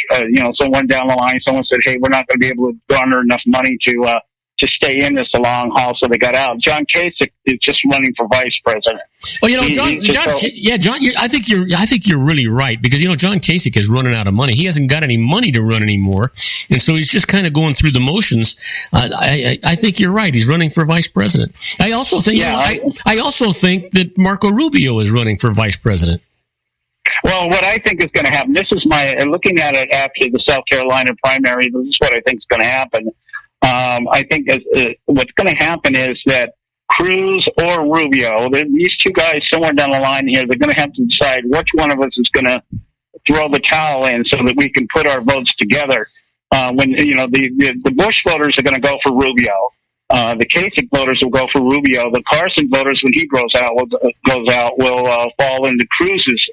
someone down the line, someone said, hey, we're not going to be able to garner enough money to stay in this a long haul, so they got out. John Kasich is just running for vice president. Well, John, I think you're really right, because John Kasich is running out of money. He hasn't got any money to run anymore, and so he's just kind of going through the motions. I think you're right. He's running for vice president. I also think that Marco Rubio is running for vice president. Well, what I think is going to happen, this is looking at it after the South Carolina primary, this is what I think is going to happen. I think what's going to happen is that Cruz or Rubio, these 2 guys somewhere down the line here, they're going to have to decide which one of us is going to throw the towel in so that we can put our votes together. When the Bush voters are going to go for Rubio, the Kasich voters will go for Rubio. The Carson voters, when he goes out, will fall into Cruz's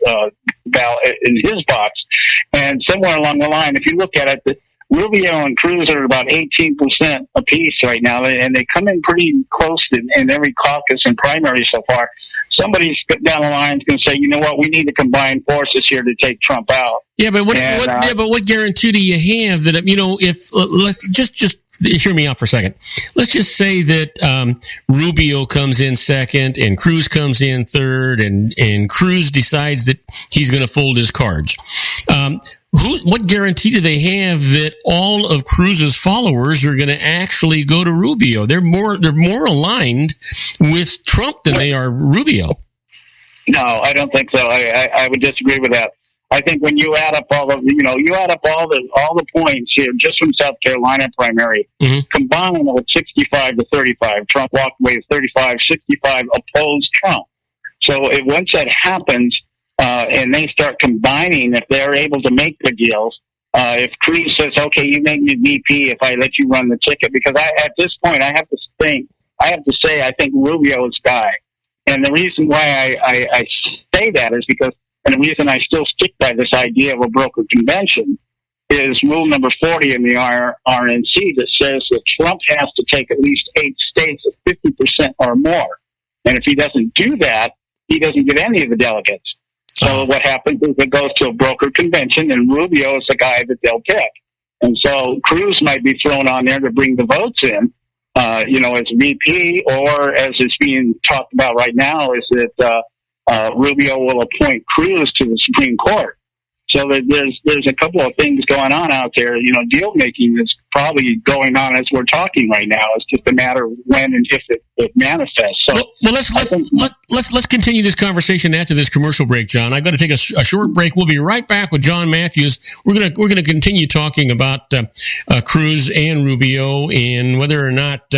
ballot in his box. And somewhere along the line, if you look at it, Rubio and Cruz are about 18% apiece right now, and they come in pretty close in every caucus and primary so far. Somebody's down the line is going to say, you know what, we need to combine forces here to take Trump out. Yeah, but what guarantee do you have that, if let's just hear me out for a second. Let's just say that Rubio comes in second and Cruz comes in third, and Cruz decides that he's going to fold his cards. What guarantee do they have that all of Cruz's followers are going to actually go to Rubio? They're more aligned with Trump than they are Rubio. No, I don't think so. I would disagree with that. I think when you add up all the points here, just from South Carolina primary, combined with 65 to 35, Trump walked away with 35, 65 opposed Trump. So once that happens, and they start combining, if they're able to make the deals, if Cruz says, okay, you make me VP if I let you run the ticket, because at this point I have to say I think Rubio is guy. And the reason why I say that is because, and the reason I still stick by this idea of a brokered convention is rule number 40 in the RNC that says that Trump has to take at least 8 states of 50% or more. And if he doesn't do that, he doesn't get any of the delegates. So what happens is it goes to a broker convention, and Rubio is the guy that they'll pick. And so Cruz might be thrown on there to bring the votes in, as VP, or as is being talked about right now, is that Rubio will appoint Cruz to the Supreme Court. So that there's a couple of things going on out there. Deal making is probably going on as we're talking right now. It's just a matter of when and if it manifests. So let's continue this conversation after this commercial break, John. I've got to take a short break. We'll be right back with John Matthews. We're gonna continue talking about Cruz and Rubio and whether or not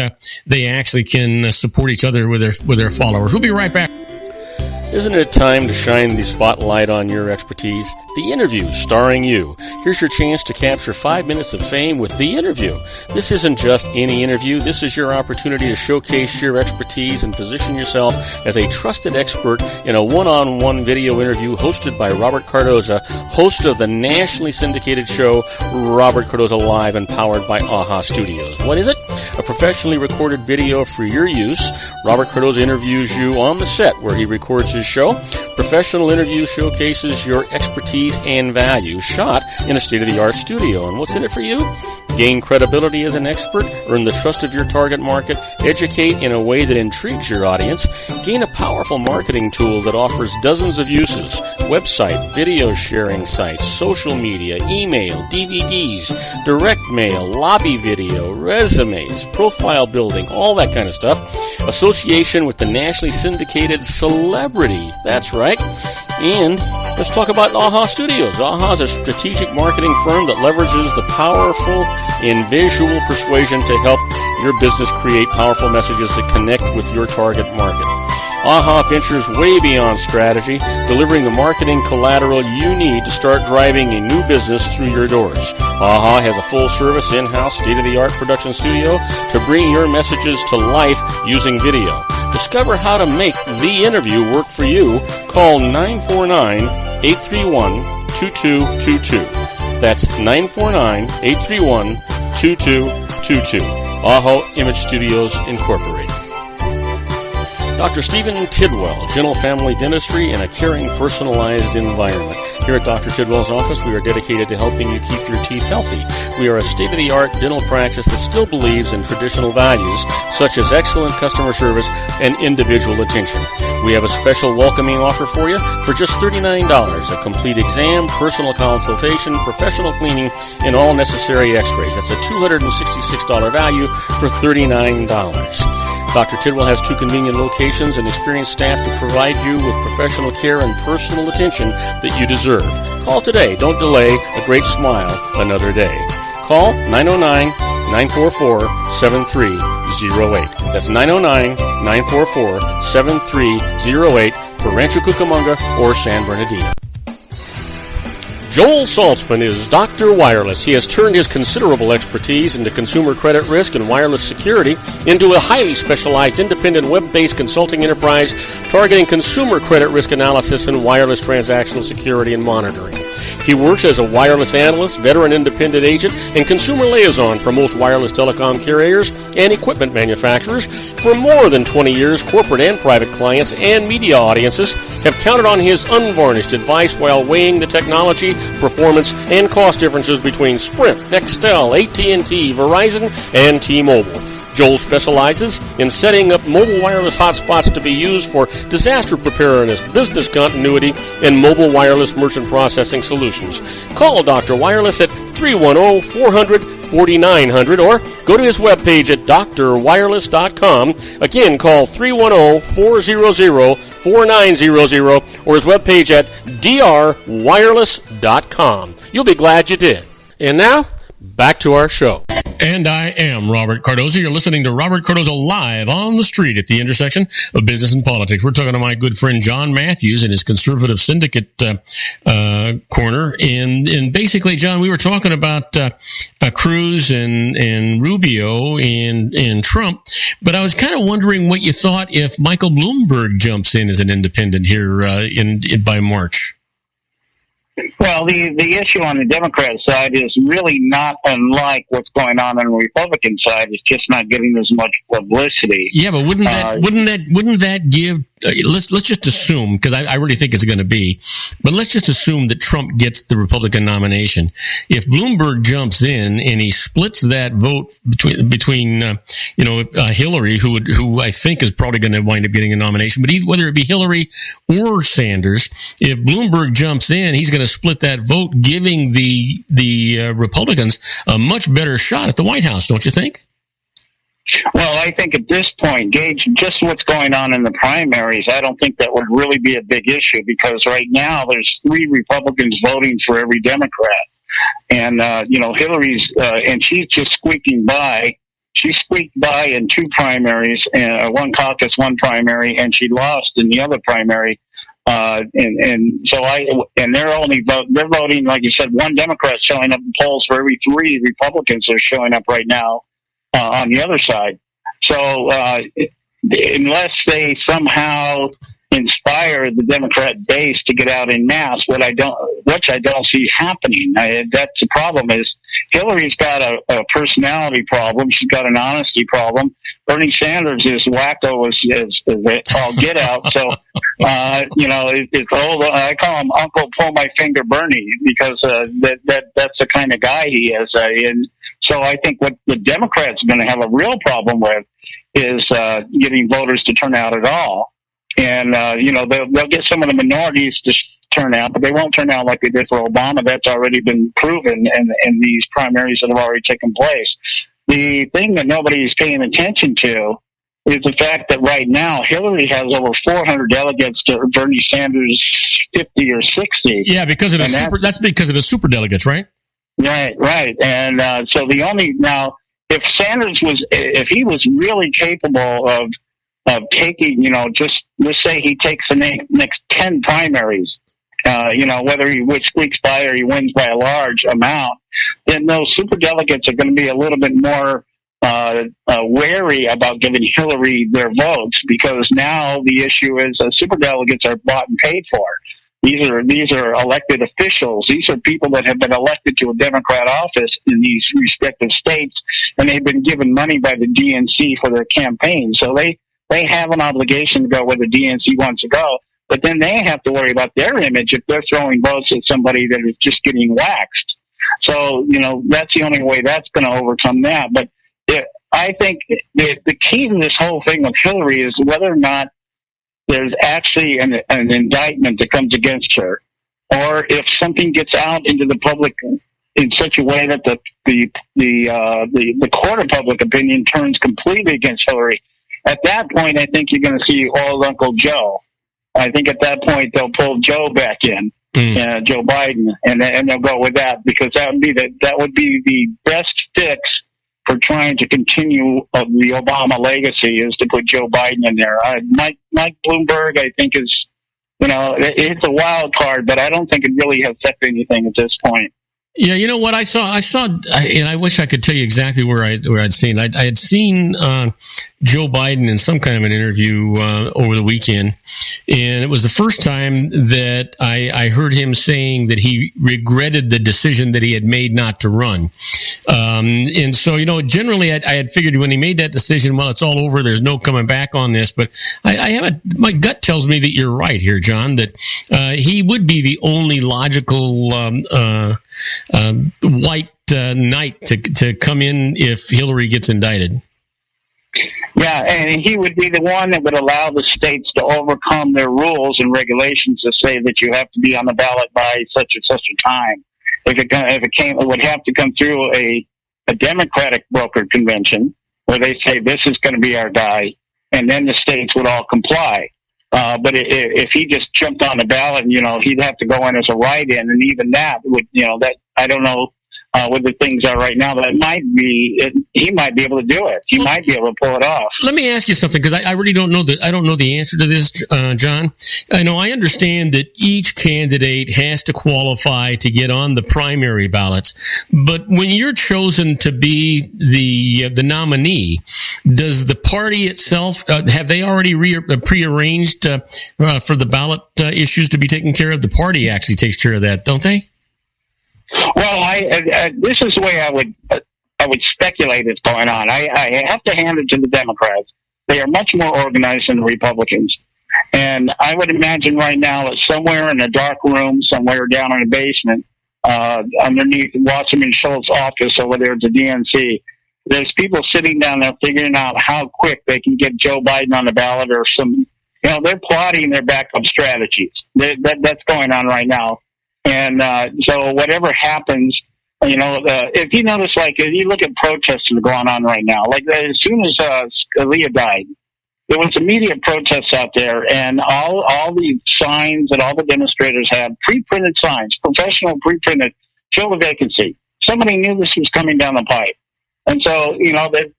they actually can support each other with their followers. We'll be right back. Isn't it time to shine the spotlight on your expertise? The Interview, starring you. Here's your chance to capture 5 minutes of fame with The Interview. This isn't just any interview. This is your opportunity to showcase your expertise and position yourself as a trusted expert in a one-on-one video interview hosted by Robert Cardoza, host of the nationally syndicated show Robert Cardoza Live and powered by AHA Studios. What is it? A professionally recorded video for your use. Robert Cardoza interviews you on the set where he records his show. Professional interview showcases your expertise and value, shot in a state-of-the-art studio. And what's in it for you? Gain credibility as an expert, earn the trust of your target market, educate in a way that intrigues your audience, gain a powerful marketing tool that offers dozens of uses, website, video sharing sites, social media, email, DVDs, direct mail, lobby video, resumes, profile building, all that kind of stuff. Association with the nationally syndicated celebrity. That's right. And let's talk about AHA Studios. AHA is a strategic marketing firm that leverages the powerful and visual persuasion to help your business create powerful messages that connect with your target market. AHA ventures way beyond strategy, delivering the marketing collateral you need to start driving a new business through your doors. AHA has a full-service, in-house, state-of-the-art production studio to bring your messages to life using video. Discover how to make The Interview work for you. Call 949-831-2222. That's 949-831-2222. AHA Image Studios Incorporated. Dr. Stephen Tidwell, Gentle Family Dentistry in a caring, personalized environment. Here at Dr. Tidwell's office, we are dedicated to helping you keep your teeth healthy. We are a state-of-the-art dental practice that still believes in traditional values, such as excellent customer service and individual attention. We have a special welcoming offer for you for just $39. A complete exam, personal consultation, professional cleaning, and all necessary x-rays. That's a $266 value for $39. Dr. Tidwell has 2 convenient locations and experienced staff to provide you with professional care and personal attention that you deserve. Call today. Don't delay. A great smile another day. Call 909-944-7308. That's 909-944-7308 for Rancho Cucamonga or San Bernardino. Joel Saltzman is Dr. Wireless. He has turned his considerable expertise into consumer credit risk and wireless security into a highly specialized independent web-based consulting enterprise targeting consumer credit risk analysis and wireless transactional security and monitoring. He works as a wireless analyst, veteran independent agent, and consumer liaison for most wireless telecom carriers and equipment manufacturers. For more than 20 years, corporate and private clients and media audiences have counted on his unvarnished advice while weighing the technology, performance, and cost differences between Sprint, Nextel, AT&T, Verizon, and T-Mobile. Joel specializes in setting up mobile wireless hotspots to be used for disaster preparedness, business continuity, and mobile wireless merchant processing solutions. Call Dr. Wireless at 310-400-4900 or go to his webpage at drwireless.com. Again, call 310-400-4900 or his webpage at drwireless.com. You'll be glad you did. And now, back to our show. And I am Robert Cardoza. You're listening to Robert Cardoza Live on the street at the intersection of business and politics. We're talking to my good friend John Matthews and his conservative syndicate corner. And basically, John, we were talking about Cruz and Rubio and Trump, but I was kind of wondering what you thought if Michael Bloomberg jumps in as an independent here by March. Well, the issue on the Democrat side is really not unlike what's going on the Republican side. It's just not getting as much publicity. Yeah, but wouldn't that give let's just assume, because I really think it's going to be, but let's just assume that Trump gets the Republican nomination. If Bloomberg jumps in and he splits that vote between Hillary, who I think is probably going to wind up getting a nomination, but whether it be Hillary or Sanders, if Bloomberg jumps in, he's going to split that vote, giving the Republicans a much better shot at the White House, don't you think? Well, I think at this point, Gage, just what's going on in the primaries, I don't think that would really be a big issue, because right now there's 3 Republicans voting for every Democrat. And, Hillary's, and she's just squeaking by. She squeaked by in 2 primaries, one caucus, one primary, and she lost in the other primary. And they're voting, like you said, 1 Democrat showing up in polls for every 3 Republicans are showing up right now. On the other side. So unless they somehow inspire the Democrat base to get out en masse, which I don't see happening. That's the problem. Is Hillary's got a personality problem. She's got an honesty problem. Bernie Sanders is wacko as all get out. So, it's old. I call him Uncle Pull My Finger Bernie, because that's the kind of guy he is. And so I think what the Democrats are going to have a real problem with is getting voters to turn out at all. And, they'll get some of the minorities to turn out, but they won't turn out like they did for Obama. That's already been proven in these primaries that have already taken place. The thing that nobody's paying attention to is the fact that right now Hillary has over 400 delegates to Bernie Sanders' 50 or 60. Yeah, because of that's because of the super delegates, right? Right. And so if Sanders if he was really capable of taking, just let's say he takes the next 10 primaries, whether he squeaks by or he wins by a large amount, then those super delegates are going to be a little bit more wary about giving Hillary their votes, because now the issue is super delegates are bought and paid for. These are elected officials. These are people that have been elected to a Democrat office in these respective states, and they've been given money by the DNC for their campaign. So they have an obligation to go where the DNC wants to go, but then they have to worry about their image if they're throwing votes at somebody that is just getting waxed. So, that's the only way that's going to overcome that. But I think the key to this whole thing with Hillary is whether or not there's actually an indictment that comes against her, or if something gets out into the public in such a way that the court of public opinion turns completely against Hillary. At that point, I think you're going to see old Uncle Joe. I think at that point they'll pull Joe back in, Joe Biden, and they'll go with that, because that would be the best fix for trying to continue the Obama legacy, is to put Joe Biden in there. Mike Bloomberg, I think, is, it's a wild card, but I don't think it really has affected anything at this point. Yeah, you know what I saw, and I wish I could tell you exactly where I'd seen. I had seen Joe Biden in some kind of an interview over the weekend, and it was the first time that I heard him saying that he regretted the decision that he had made not to run. And so, generally I had figured when he made that decision, well, it's all over. There's no coming back on this. But my gut tells me that you're right here, John, that he would be the only logical white knight to come in if Hillary gets indicted. Yeah, and he would be the one that would allow the states to overcome their rules and regulations to say that you have to be on the ballot by such and such a time. It would have to come through a Democratic brokered convention where they say this is going to be our guy, and then the states would all comply. But if he just jumped on the ballot, he'd have to go in as a write-in, and even that would, that I don't know what the things are right now, but he might be able to do it. He might be able to pull it off. Let me ask you something, because I really don't know I don't know the answer to this, John. I understand that each candidate has to qualify to get on the primary ballots, but when you're chosen to be the nominee, does the party itself have they already prearranged for the ballot issues to be taken care of? The party actually takes care of that, don't they? Well, this is the way I would speculate it's going on. I have to hand it to the Democrats. They are much more organized than the Republicans. And I would imagine right now it's somewhere in a dark room, somewhere down in a basement, underneath Wasserman Schultz's office over there at the DNC. There's people sitting down there figuring out how quick they can get Joe Biden on the ballot, or some, they're plotting their backup strategies. That's going on right now. And so whatever happens, if you notice, like, if you look at protests that are going on right now, like as soon as Scalia died, there was immediate protests out there, and all the signs that all the demonstrators had, pre-printed signs, professional pre-printed, fill the vacancy. Somebody knew this was coming down the pipe. And so,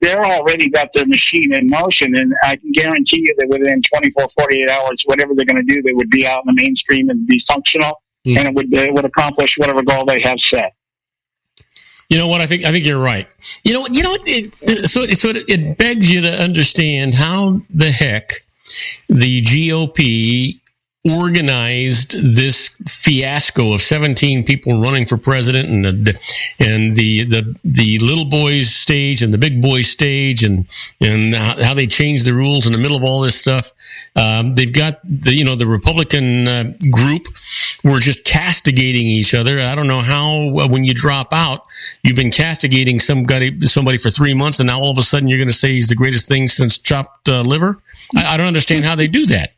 they're already got their machine in motion, and I can guarantee you that within 24, 48 hours, whatever they're going to do, they would be out in the mainstream and be functional, and it would accomplish whatever goal they have set. You know what? I think you're right. It begs you to understand how the heck the GOP organized this fiasco of 17 people running for president, and the little boys stage and the big boys stage, and how they changed the rules in the middle of all this stuff. They've got the Republican group were just castigating each other. I don't know how, when you drop out, you've been castigating somebody for 3 months, and now all of a sudden you're going to say he's the greatest thing since chopped liver. I don't understand how they do that.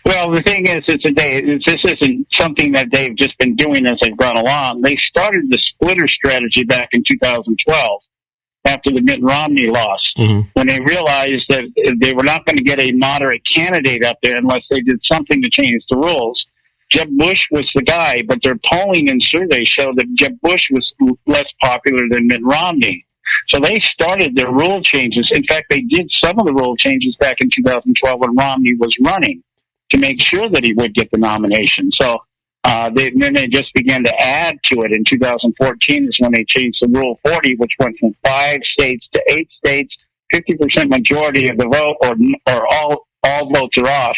Well, the thing is, this isn't something that they've just been doing as they've gone along. They started the splitter strategy back in 2012 after the Mitt Romney loss, when they realized that they were not going to get a moderate candidate up there unless they did something to change the rules. Jeb Bush was the guy, but their polling and surveys showed that Jeb Bush was less popular than Mitt Romney. So they started their rule changes. In fact, they did some of the rule changes back in 2012 when Romney was running, to make sure that he would get the nomination. So then they just began to add to it. In 2014 is when they changed the Rule 40, which went from 5 states to 8 states, 50% majority of the vote, or all votes are off,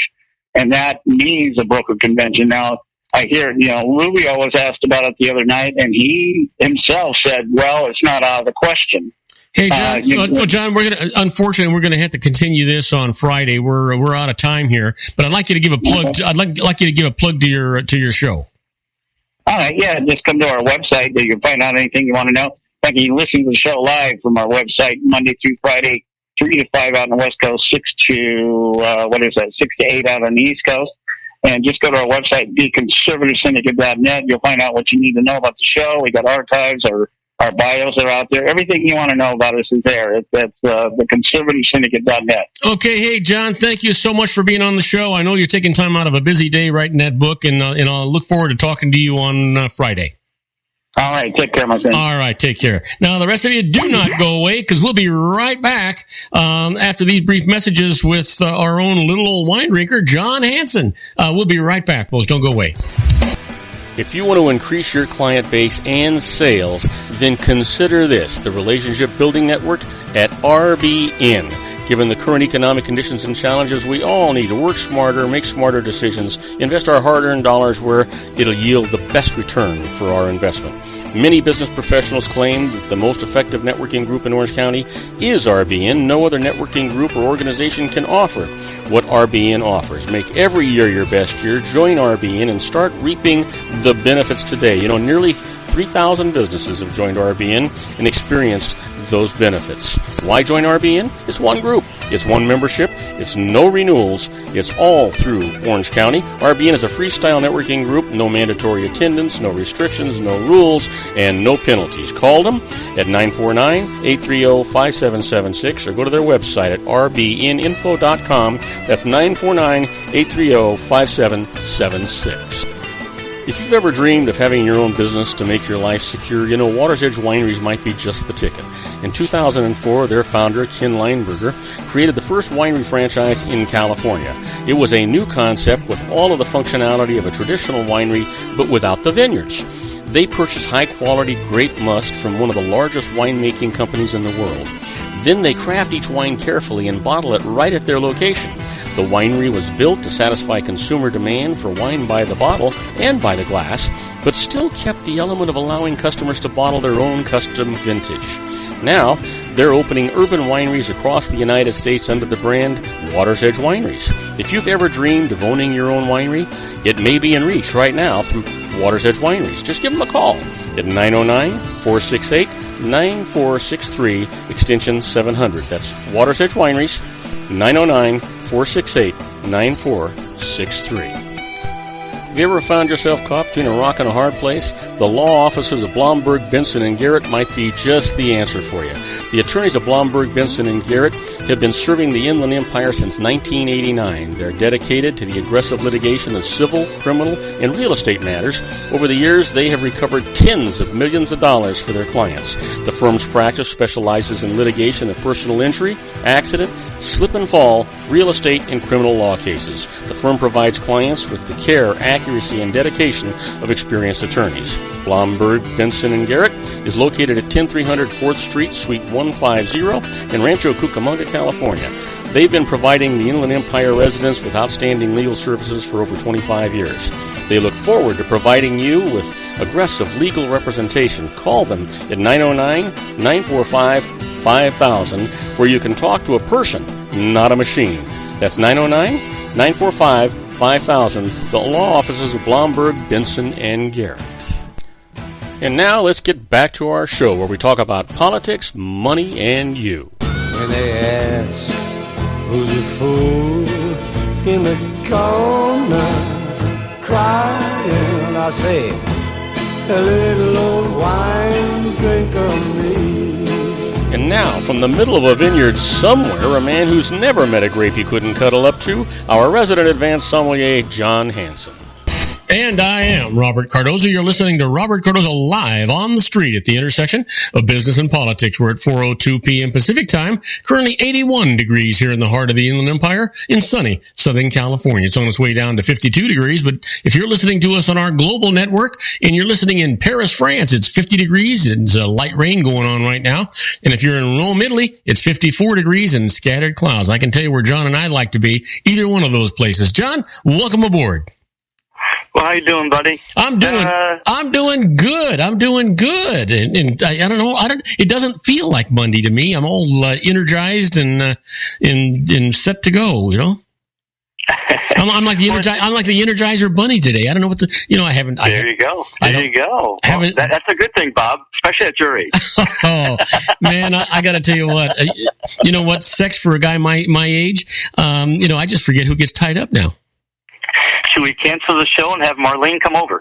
and that means a broker convention. Now, I hear, Rubio was asked about it the other night, and he himself said, well, it's not out of the question. Hey, John, John, unfortunately, we're gonna have to continue this on Friday. We're out of time here, but I'd like you to give a plug. I'd like you to give a plug to your show. All right, yeah, just come to our website. You can find out anything you want to know. You can listen to the show live from our website Monday through Friday, 3 to 5 out on the West Coast, 6 to 8 out on the East Coast. And just go to our website, theconservativesyndicate.net. You'll find out what you need to know about the show. We got archives, our bios are out there. Everything you want to know about us is there. That's theconservativesyndicate.net. Okay, hey, John, thank you so much for being on the show. I know you're taking time out of a busy day writing that book, and I'll look forward to talking to you on Friday. All right, take care, my friend. All right, take care. Now, the rest of you, do not go away, because we'll be right back after these brief messages with our own little old wine drinker, John Hanson. We'll be right back, folks. Don't go away. If you want to increase your client base and sales, then consider this, the Relationship Building Network at RBN. Given the current economic conditions and challenges, we all need to work smarter, make smarter decisions, invest our hard-earned dollars where it'll yield the best return for our investment. Many business professionals claim that the most effective networking group in Orange County is RBN. No other networking group or organization can offer what RBN offers. Make every year your best year. Join RBN and start reaping the benefits today. Nearly 3,000 businesses have joined RBN and experienced those benefits. Why join RBN? It's one group. It's one membership. It's no renewals. It's all through Orange County. RBN is a freestyle networking group. No mandatory attendance, no restrictions, no rules, and no penalties. Call them at 949-830-5776 or go to their website at rbninfo.com. That's 949-830-5776. If you've ever dreamed of having your own business to make your life secure, Water's Edge Wineries might be just the ticket. In 2004, their founder, Ken Leinberger, created the first winery franchise in California. It was a new concept with all of the functionality of a traditional winery, but without the vineyards. They purchased high-quality grape must from one of the largest winemaking companies in the world. Then they craft each wine carefully and bottle it right at their location. The winery was built to satisfy consumer demand for wine by the bottle and by the glass, but still kept the element of allowing customers to bottle their own custom vintage. Now, They're opening urban wineries across the United States under the brand Water's Edge Wineries. If you've ever dreamed of owning your own winery, it may be in reach right now through Water's Edge Wineries. Just give them a call at 909-468-9463, extension 700. That's Water's Edge Wineries, 909-468-9463. Have you ever found yourself caught between a rock and a hard place? The law offices of Blomberg, Benson, and Garrett might be just the answer for you. The attorneys of Blomberg, Benson, and Garrett have been serving the Inland Empire since 1989. They're dedicated to the aggressive litigation of civil, criminal, and real estate matters. Over the years, they have recovered tens of millions of dollars for their clients. The firm's practice specializes in litigation of personal injury, accident, slip and fall, real estate, and criminal law cases. The firm provides clients with the care, accuracy, and dedication of experienced attorneys. Blomberg, Benson, and Garrett is located at 10300 4th Street, Suite 150 in Rancho Cucamonga, California. They've been providing the Inland Empire residents with outstanding legal services for over 25 years. They look forward to providing you with aggressive legal representation. Call them at 909-945-5000, where you can talk to a person, not a machine. That's 909-945-5000, the law offices of Blomberg, Benson, and Garrett. And now let's get back to our show where we talk about politics, money, and you. When they ask who's the fool in the corner crying, I say, a little old wine drink of me. And now, from the middle of a vineyard somewhere, a man who's never met a grape he couldn't cuddle up to, our resident advanced sommelier, John Hanson. And I am Robert Cardoza. You're listening to Robert Cardoza live on the street at the intersection of business and politics. We're at 4:02 p.m. Pacific time, currently 81 degrees here in the heart of the Inland Empire in sunny Southern California. It's on its way down to 52 degrees, but if you're listening to us on our global network and you're listening in Paris, France, it's 50 degrees. It's light rain going on right now. And if you're in Rome, Italy, it's 54 degrees and scattered clouds. I can tell you where John and I like to be, either one of those places. John, welcome aboard. Well, how you doing, buddy? I'm doing good. I'm doing good. And I don't know. It doesn't feel like Monday to me. I'm all energized and set to go, you know? I'm like the Energizer Bunny today. I don't know what I haven't. There you go. That's a good thing, Bob, especially at your age. Oh, man, I got to tell you what. You know what? Sex for a guy my age, I just forget who gets tied up now. Should we cancel the show and have Marlene come over?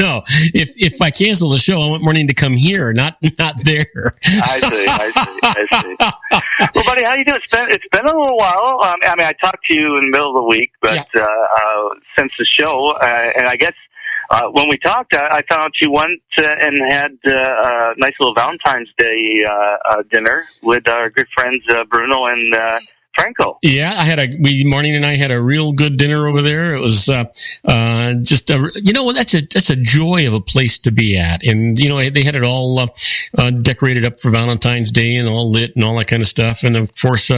No. If I cancel the show, I want Marlene to come here, not there. I see. Well, buddy, how you doing? It's been a little while. I talked to you in the middle of the week, but since the show, and I guess when we talked, I found out you went and had a nice little Valentine's Day dinner with our good friends Bruno and Franco. Yeah, Marlene and I had a real good dinner over there. It was that's a joy of a place to be at. And they had it all decorated up for Valentine's Day and all lit and all that kind of stuff. And of course,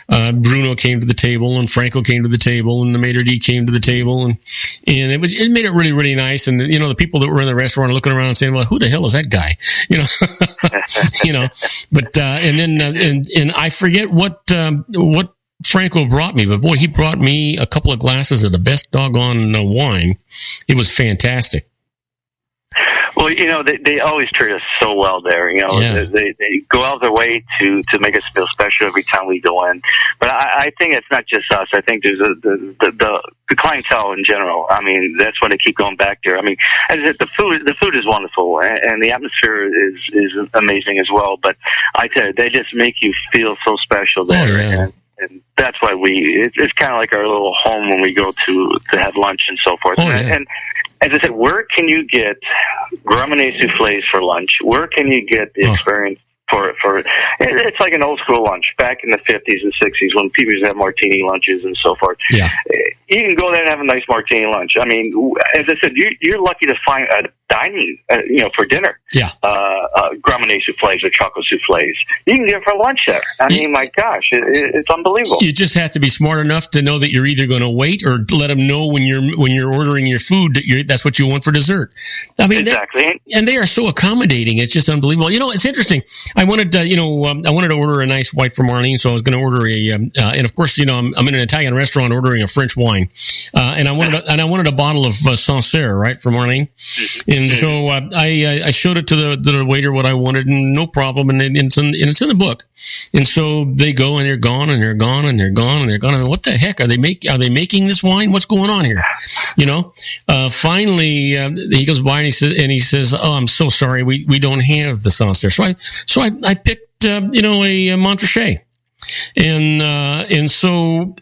Bruno came to the table and Franco came to the table and the maitre d' came to the table and it made it really, really nice. And the people that were in the restaurant are looking around and saying, "Well, who the hell is that guy?" But and I forget what Franco brought me, but boy, he brought me a couple of glasses of the best doggone wine. It was fantastic. Well, they always treat us so well there. They go out of their way to make us feel special every time we go in. But I think it's not just us. I think there's the clientele in general. I mean, that's why they keep going back there. I mean, as I said, the food is wonderful, and the atmosphere is amazing as well. But I tell you, they just make you feel so special there. Oh, yeah. And that's why it's kind of like our little home when we go to have lunch and so forth. Oh, yeah. And as I said, where can you get gourmet soufflés for lunch? Where can you get the experience for it's like an old school lunch back in the 50s and 60s when people used to have martini lunches and so forth. Yeah. You can go there and have a nice martini lunch. I mean, as I said, you're lucky to find a dining, for dinner. Yeah. Graminet soufflés or chocolate soufflés. You can get it for lunch there. I mean, my gosh, it's unbelievable. You just have to be smart enough to know that you're either going to wait or let them know when you're ordering your food that that's what you want for dessert. I mean, exactly. And they are so accommodating. It's just unbelievable. It's interesting. I wanted to order a nice white for Marlene, so I was going to order and of course, I'm in an Italian restaurant ordering a French wine, and I wanted a bottle of Sancerre, right, for Marlene. And so I showed it to the waiter what I wanted, and no problem, and it's in the book. And so they go and they're gone and they're gone and they're gone and they're gone. And what the heck are they making this wine? What's going on here? Finally he goes by and he says, "Oh, I'm so sorry, we don't have the Sancerre." So I picked a Montrachet, and so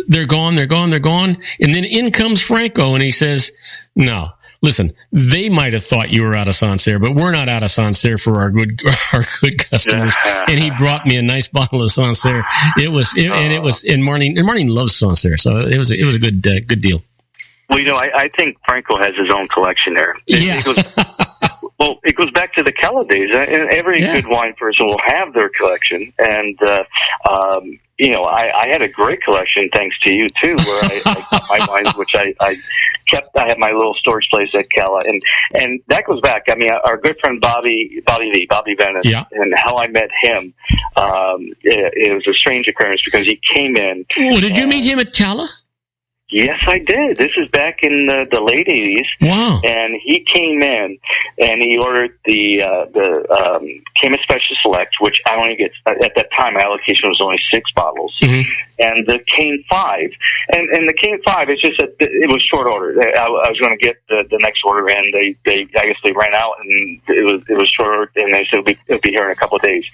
they're gone, and then in comes Franco and he says, "No. Listen, they might have thought you were out of Sancerre, but we're not out of Sancerre for our good customers." And he brought me a nice bottle of Sancerre. And Marlene loves Sancerre, so it was a good deal. Well, I think Franco has his own collection there. It goes back to the Calla days, and every good wine person will have their collection. And I had a great collection thanks to you too, where I got my wines, which I kept. I had my little storage place at Calla, and that goes back. I mean, our good friend Bobby Venice, and how I met him. It was a strange occurrence because he came in. Oh, did you meet him at Calla? Yes, I did. This is back in the late 80s. Wow. And he came in and he ordered the Cayman Special Select, which I only get, at that time, my allocation was only 6 bottles. Mm-hmm. And the Cane 5. And the Cane 5, it's just that it was short order. I was going to get the next order, and I guess they ran out, and it was short order, and they said it'll be here in a couple of days.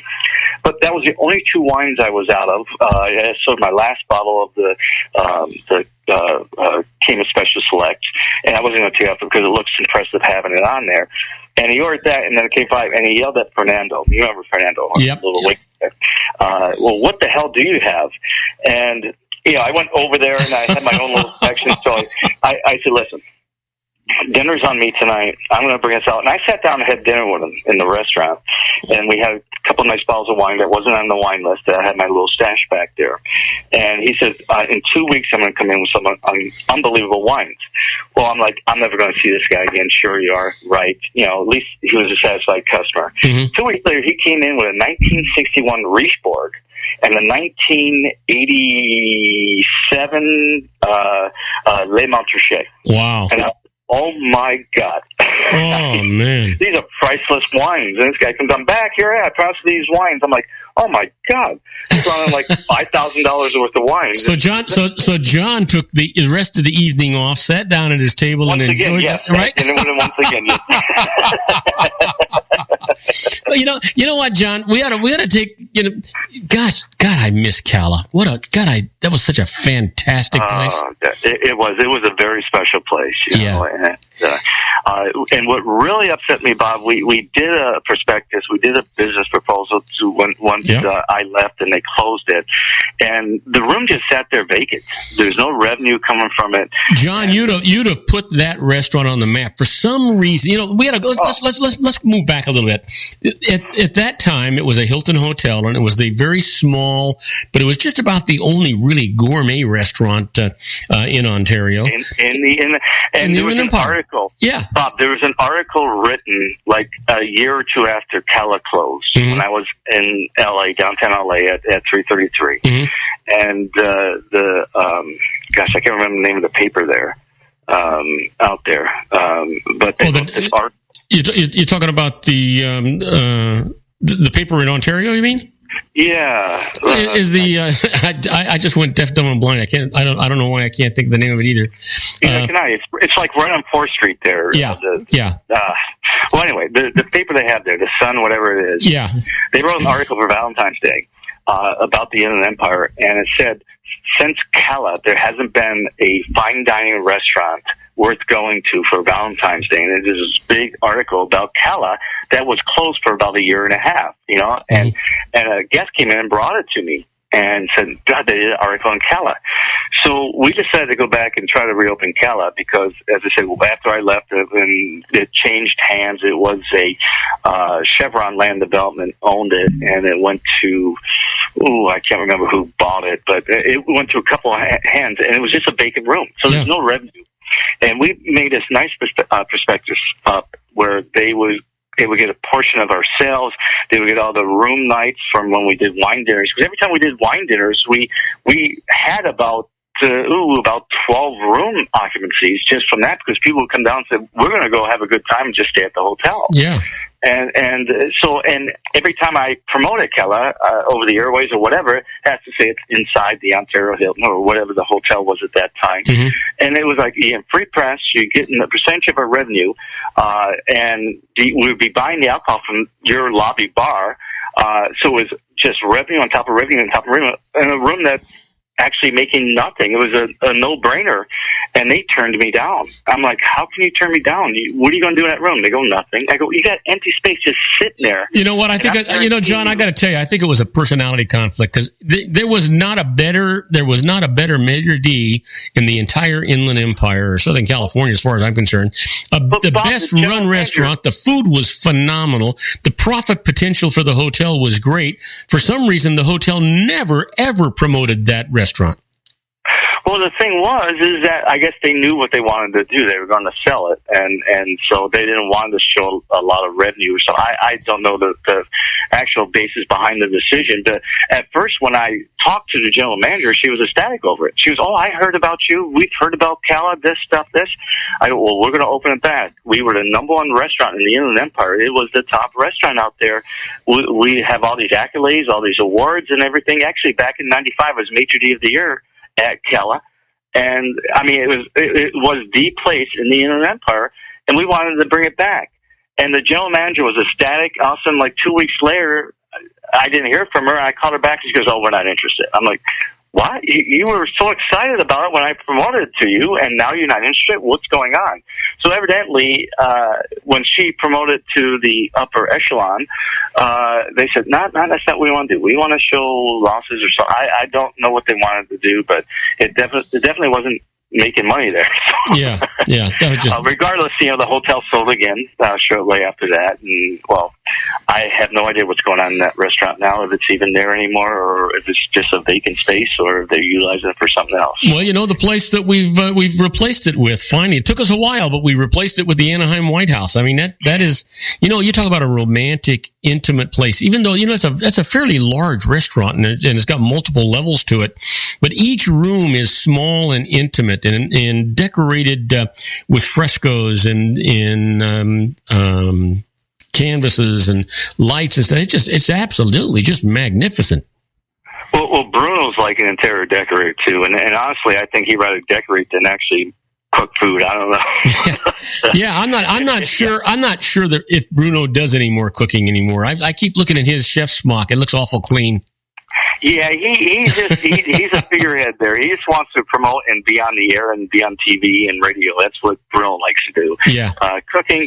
But that was the only 2 wines I was out of. I sold my last bottle of the Cayman Special Select, and I wasn't going to take it off because it looks impressive having it on there. And he ordered that, and then it came 5, and he yelled at Fernando. You remember Fernando? Yep. Well, what the hell do you have? And I went over there, and I had my own little section. So I said, listen, dinner's on me tonight. I'm going to bring us out. And I sat down and had dinner with him in the restaurant, and we had a couple nice bottles of wine that wasn't on the wine list. I had my little stash back there. And he said, in 2 weeks, I'm going to come in with some unbelievable wines. Well, I'm like, I'm never going to see this guy again. Sure you are, right? At least he was a satisfied customer. Mm-hmm. 2 weeks later, he came in with a 1961 Riesborg and a 1987 Le Montrachet. Wow. And oh my God. Oh man. These are priceless wines. And this guy comes, I'm back here. I promised these wines. I'm like, oh my God. He's running like $5,000 worth of wine. So John took the rest of the evening off, sat down at his table and enjoyed it, right? And then once again, yes. Well, you know what, John? We ought to take, God, I miss Calla. That was such a fantastic place. It was a very special place. You know? And what really upset me, Bob, we did a prospectus, we did a business proposal to once I left and they closed it, and the room just sat there vacant. There's no revenue coming from it. John, you'd have put that restaurant on the map for some reason. We had to go. Let's move back a little bit. At that time, it was a Hilton hotel, and it was a very small, but it was just about the only really gourmet restaurant in Ontario. And there was an article. Yeah, Bob, there was an article written like a year or two after Calla closed, mm-hmm. when I was in LA, downtown LA at 333. Mm-hmm. And gosh, I can't remember the name of the paper there, out there. But this article. You're talking about the paper in Ontario, you mean? Yeah. I just went deaf, dumb, and blind. I don't know why I can't think of the name of it either. It's like right on 4th Street there. Yeah. Well, anyway, the paper they have there, the Sun, whatever it is. Yeah. They wrote an article for Valentine's Day about the Inland Empire, and it said, since Calla, there hasn't been a fine dining restaurant worth going to for Valentine's Day. And there's this big article about Calla that was closed for about a year and a half, and a guest came in and brought it to me. and said, God, they did an article on Cala. So we decided to go back and try to reopen Cala because, as I said, after I left, it changed hands. It was a Chevron Land Development owned it, and it went to, I can't remember who bought it, but it went to a couple of hands, and it was just a vacant room. So there's no revenue. And we made this nice prospectus up where they would get a portion of our sales. They would get all the room nights from when we did wine dinners. Because every time we did wine dinners, we had about 12 room occupancies just from that, because people would come down and say, we're going to go have a good time and just stay at the hotel. Yeah. And every time I promoted Cala over the airways or whatever, it has to say it's inside the Ontario Hilton or whatever the hotel was at that time. Mm-hmm. And it was like, you get free press, you're getting a percentage of our revenue, and we would be buying the alcohol from your lobby bar. So it was just revenue on top of revenue on top of revenue in a room that's actually making nothing. It was a no-brainer, and they turned me down. I'm like, how can you turn me down? What are you going to do in that room? They go, nothing. I go, you got empty space just sitting there. You know what? I think, John, I got to tell you, I think it was a personality conflict, because there was not a better Major D in the entire Inland Empire or Southern California, as far as I'm concerned. The best run restaurant. The food was phenomenal. The profit potential for the hotel was great. For some reason, the hotel never, ever promoted that restaurant. Well, the thing is that I guess they knew what they wanted to do. They were going to sell it, and so they didn't want to show a lot of revenue. So I don't know the actual basis behind the decision. But at first, when I talked to the general manager, she was ecstatic over it. She was, I heard about you. We've heard about Cala, this. I go, well, we're going to open it back. We were the number one restaurant in the Inland Empire. It was the top restaurant out there. We have all these accolades, all these awards and everything. Actually, back in '95, I was Maitre d' of the Year at Cala, and I mean, it was the place in the Inland Empire, and we wanted to bring it back. And the general manager was ecstatic. All of a sudden, like 2 weeks later, I didn't hear from her. I called her back, and she goes, we're not interested. I'm like, what? You were so excited about it when I promoted it to you, and now you're not interested? What's going on? So evidently, when she promoted to the upper echelon, they said, that's not what we want to do. We want to show losses or so. I don't know what they wanted to do, but it definitely wasn't making money there. So, yeah. That was just... regardless, the hotel sold again shortly after that. And, I have no idea what's going on in that restaurant now, if it's even there anymore, or if it's just a vacant space, or if they're utilizing it for something else. Well, the place that we've replaced it with, finally, it took us a while, but we replaced it with the Anaheim White House. I mean, that is, you talk about a romantic, intimate place, even though, that's a fairly large restaurant, and it's got multiple levels to it, but each room is small and intimate and decorated with frescoes and canvases and lights and stuff. It's absolutely just magnificent. Well, Bruno's like an interior decorator too, and honestly, I think he'd rather decorate than actually cook food. I don't know. Yeah, I'm not sure that if Bruno does any more cooking anymore. I keep looking at his chef smock. It looks awful clean. Yeah, he's a figurehead there. He just wants to promote and be on the air and be on TV and radio. That's what Bruno likes to do. Yeah. Cooking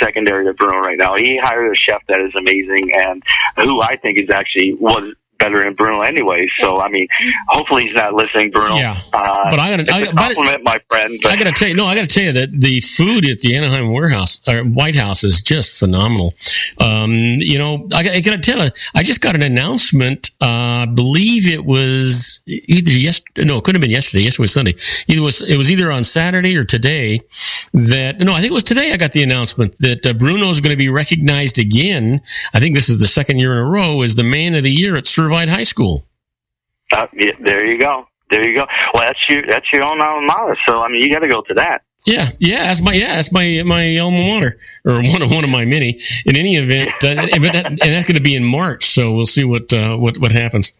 secondary to Bruno right now. He hired a chef that is amazing, and who I think was better than Bruno anyway. So, I mean, hopefully he's not listening, Bruno. Yeah. But I compliment my friend. But. I got to tell you that the food at the Anaheim White House is just phenomenal. I got to tell you, I just got an announcement. I believe it was either yesterday. No, it couldn't have been yesterday. Yesterday was Sunday. It was either on Saturday or today I think it was today I got the announcement that Bruno's going to be recognized again. I think this is the second year in a row as the man of the year at Servite High School. Yeah, there you go. Well, that's your own alma mater. So I mean, you got to go to that. Yeah. That's my alma mater, or one of my many. In any event, and that's going to be in March. So we'll see what happens.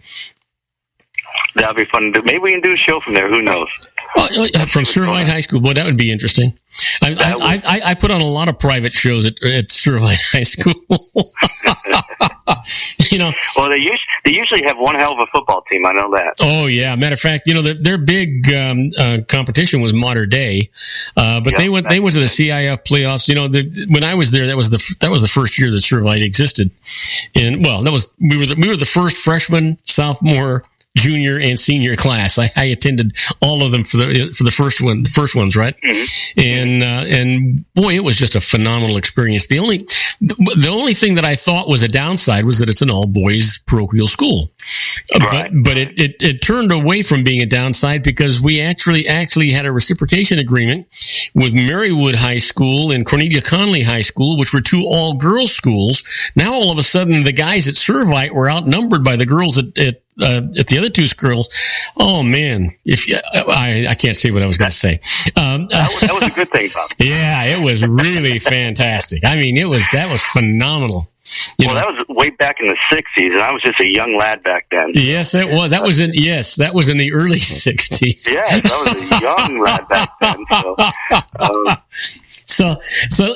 That'll be fun. Maybe we can do a show from there. Who knows? Well, from Servite High School, boy, that would be interesting. I put on a lot of private shows at Servite High School. Well, they usually have one hell of a football team. I know that. Oh yeah, matter of fact, their big competition was Mater Dei, but they went to the CIF playoffs. When I was there, that was the first year that Servite existed, and we were the first freshman, sophomore, junior and senior class. I attended all of them for the first ones, right? And boy, it was just a phenomenal experience. The only thing that I thought was a downside was that it's an all boys parochial school. Right. But it turned away from being a downside because we actually had a reciprocation agreement with Marywood High School and Cornelia Conley High School, which were two all-girls schools. Now all of a sudden the guys at Servite were outnumbered by the girls at the other two schools. Oh man, I can't say what I was going to say. That was a good thing, Bob. Yeah, it was really fantastic. I mean, that was phenomenal. That was way back in the 60s, and I was just a young lad back then. Yes, it was. That was in the early 60s. Yes, I was a young lad back then. So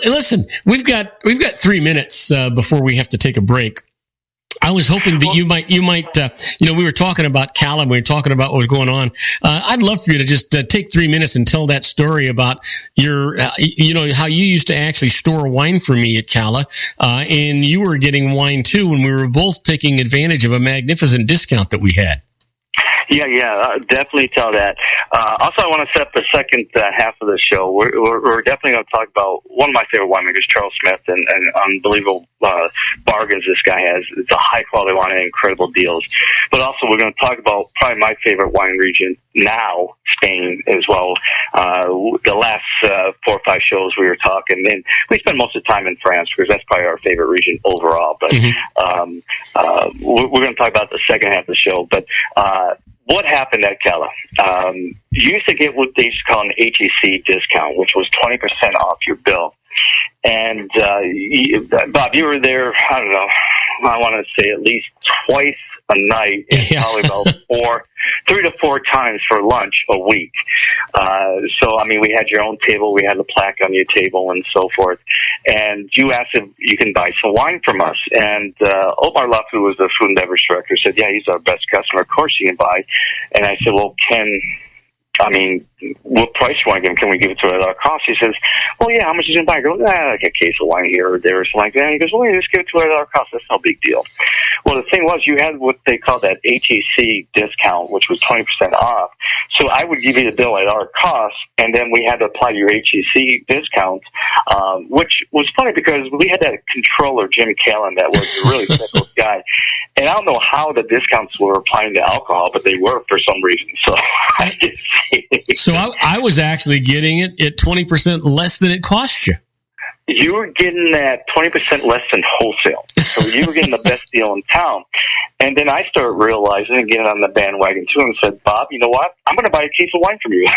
listen, we've got 3 minutes before we have to take a break. I was hoping that you might, we were talking about Callum, we were talking about what was going on. I'd love for you to just take 3 minutes and tell that story about your, how you used to actually store wine for me at Calla, and you were getting wine too, and we were both taking advantage of a magnificent discount that we had. Yeah, definitely tell that. Also, I want to set up the second half of the show. We're definitely going to talk about one of my favorite winemakers, Charles Smith, and unbelievable bargains this guy has. It's a high-quality wine and incredible deals. But also, we're going to talk about probably my favorite wine region now, Spain, as well. The last 4 or 5 shows we were talking, and we spend most of the time in France because that's probably our favorite region overall. But we're going to talk about the second half of the show. But what happened at Calla? You used to get what they used to call an HEC discount, which was 20% off your bill. And Bob, you were there, I don't know, I want to say at least twice a night, and probably about 3 to 4 times for lunch a week. So, I mean, we had your own table, we had the plaque on your table and so forth. And you asked if you can buy some wine from us. And Omar Luff, who was the food and beverage director, said, yeah, he's our best customer. Of course you can buy. And I said, well, what price do you want to give him? Can we give it to at our cost? He says, well, yeah, how much is it going to buy? I go, like a case of wine here or there or something like that. And he goes, well, yeah, just give it to it at our cost. That's no big deal. Well, the thing was, you had what they call that HEC discount, which was 20% off. So I would give you the bill at our cost, and then we had to apply your HEC discount, which was funny because we had that controller, Jim Callan, that was a really fickle guy. And I don't know how the discounts were applying to alcohol, but they were for some reason. So I did see it. So I was actually getting it at 20% less than it cost you. You were getting that 20% less than wholesale. So you were getting the best deal in town. And then I started realizing and getting on the bandwagon too and said, Bob, you know what? I'm going to buy a case of wine from you.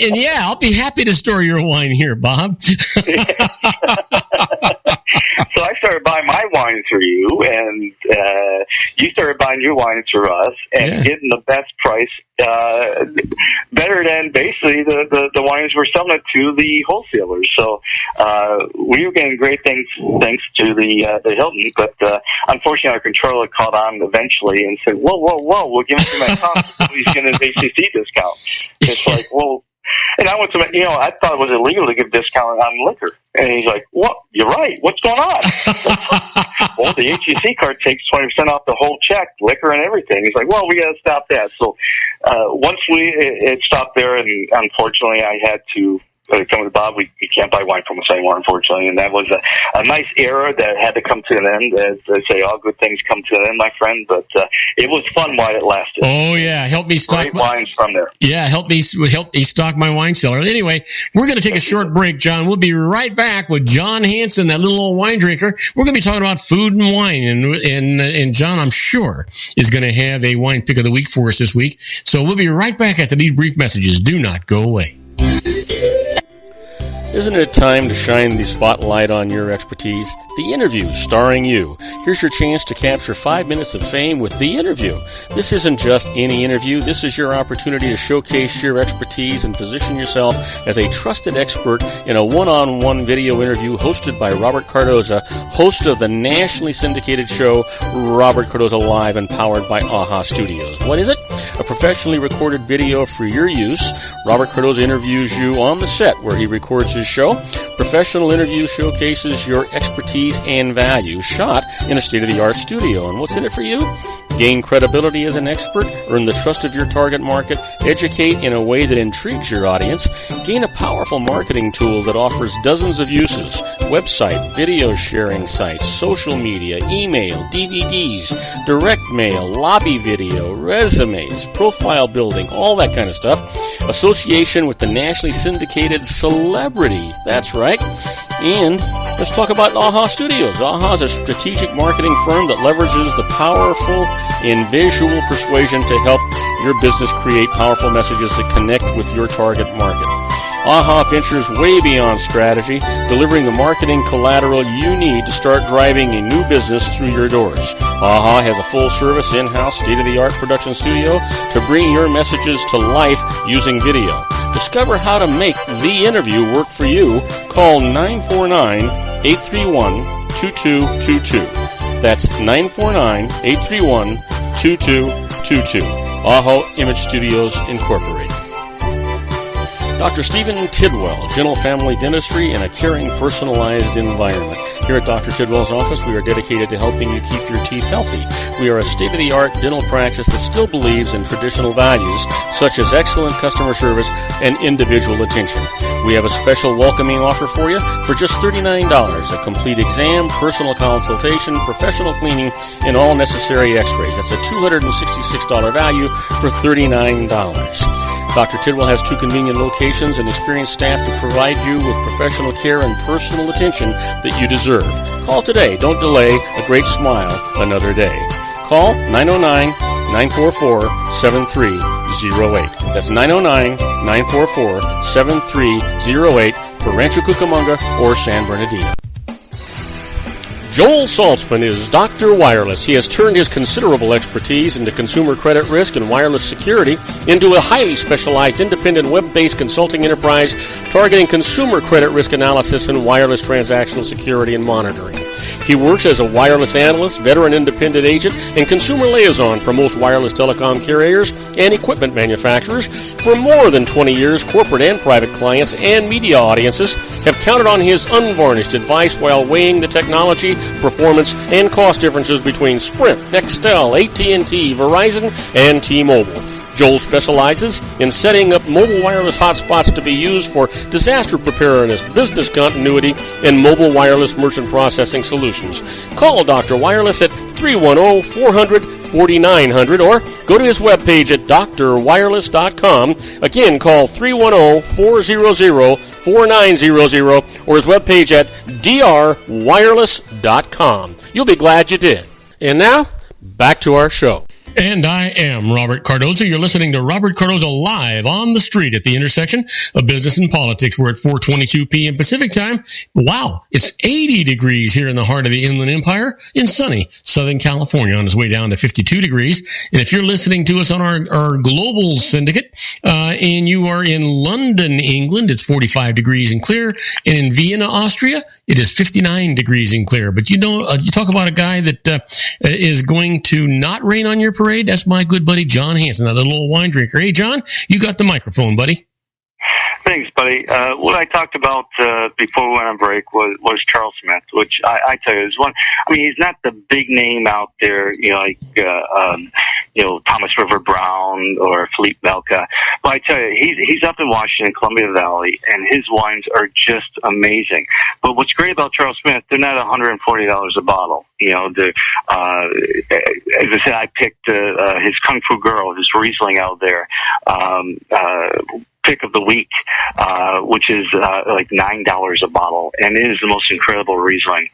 and yeah, I'll be happy to store your wine here, Bob. So I started buying my wine through you, and you started buying your wine through us, and getting the best price, better than basically the wines we're selling it to the wholesalers. So we were getting great things thanks to the Hilton, but unfortunately our controller caught on eventually and said, whoa, we'll give it to my cost. He's getting an HCC discount. It's like, well, and I went to, I thought it was illegal to give discount on liquor. And he's like, what? You're right. What's going on? Well, the HEC card takes 20% off the whole check, liquor and everything. He's like, well, we got to stop that. So once it stopped there, and unfortunately I had to come with Bob, we can't buy wine from us anymore, unfortunately. And that was a nice era that had to come to an end. As they say, all good things come to an end, my friend. But it was fun while it lasted. Oh, yeah. Help me stock great wines from there. Yeah, help me stock my wine cellar. Anyway, we're going to take a short break, John. We'll be right back with John Hanson, that little old wine drinker. We're going to be talking about food and wine. And John, I'm sure, is going to have a wine pick of the week for us this week. So we'll be right back after these brief messages. Do not go away. Isn't it time to shine the spotlight on your expertise? The Interview, starring you. Here's your chance to capture 5 minutes of fame with The Interview. This isn't just any interview. This is your opportunity to showcase your expertise and position yourself as a trusted expert in a one-on-one video interview hosted by Robert Cardoza, host of the nationally syndicated show Robert Cardoza Live and powered by AHA Studios. What is it? A professionally recorded video for your use. Robert Cardoza interviews you on the set where he records his show. Professional interview showcases your expertise and value, shot in a state-of-the-art studio. And what's in it for you? Gain credibility as an expert, earn the trust of your target market, educate in a way that intrigues your audience, gain a powerful marketing tool that offers dozens of uses, website, video sharing sites, social media, email, DVDs, direct mail, lobby video, resumes, profile building, all that kind of stuff. Association with the nationally syndicated celebrity. That's right. And let's talk about AHA Studios. AHA is a strategic marketing firm that leverages the powerful and visual persuasion to help your business create powerful messages that connect with your target market. AHA ventures way beyond strategy, delivering the marketing collateral you need to start driving a new business through your doors. AHA has a full-service, in-house, state-of-the-art production studio to bring your messages to life using video. Discover how to make the interview work for you. Call 949-831-2222. That's 949-831-2222. AHA Image Studios, Incorporated. Dr. Stephen Tidwell, Gentle Family Dentistry in a caring, personalized environment. Here at Dr. Tidwell's office, we are dedicated to helping you keep your teeth healthy. We are a state-of-the-art dental practice that still believes in traditional values, such as excellent customer service and individual attention. We have a special welcoming offer for you for just $39, a complete exam, personal consultation, professional cleaning, and all necessary x-rays. That's a $266 value for $39. Dr. Tidwell has 2 convenient locations and experienced staff to provide you with professional care and personal attention that you deserve. Call today. Don't delay. A great smile another day. Call 909-944-7308. That's 909-944-7308 for Rancho Cucamonga or San Bernardino. Joel Saltzman is Dr. Wireless. He has turned his considerable expertise into consumer credit risk and wireless security into a highly specialized independent web-based consulting enterprise targeting consumer credit risk analysis and wireless transactional security and monitoring. He works as a wireless analyst, veteran independent agent, and consumer liaison for most wireless telecom carriers and equipment manufacturers. For more than 20 years, corporate and private clients and media audiences have counted on his unvarnished advice while weighing the technology, performance, and cost differences between Sprint, Nextel, AT&T, Verizon, and T-Mobile. Joel specializes in setting up mobile wireless hotspots to be used for disaster preparedness, business continuity, and mobile wireless merchant processing solutions. Call Dr. Wireless at 310-400-4900 or go to his webpage at drwireless.com. Again, call 310-400-4900 or his webpage at drwireless.com. You'll be glad you did. And now, back to our show. And I am Robert Cardoza. You're listening to Robert Cardoza live on the street at the intersection of business and politics. We're at 4:22 p.m. Pacific time. Wow, it's 80 degrees here in the heart of the Inland Empire in sunny Southern California, on its way down to 52 degrees. And if you're listening to us on our global syndicate, and you are in London, England, it's 45 degrees and clear. And in Vienna, Austria, it is 59 degrees and clear. But you know, you talk about a guy that is going to not rain on your parade. That's my good buddy John Hanson, another little wine drinker. Hey, John, you got the microphone, buddy. Thanks, buddy. What I talked about before we went on break was Charles Smith, which I tell you is one. I mean, he's not the big name out there, like Thomas River Brown or Philippe Melka. But I tell you, he's up in Washington, Columbia Valley, and his wines are just amazing. But what's great about Charles Smith, they're not $140 a bottle. As I said, I picked his Kung Fu Girl, his Riesling out there. Pick of the week, which is like $9 a bottle, and it is the most incredible Riesling.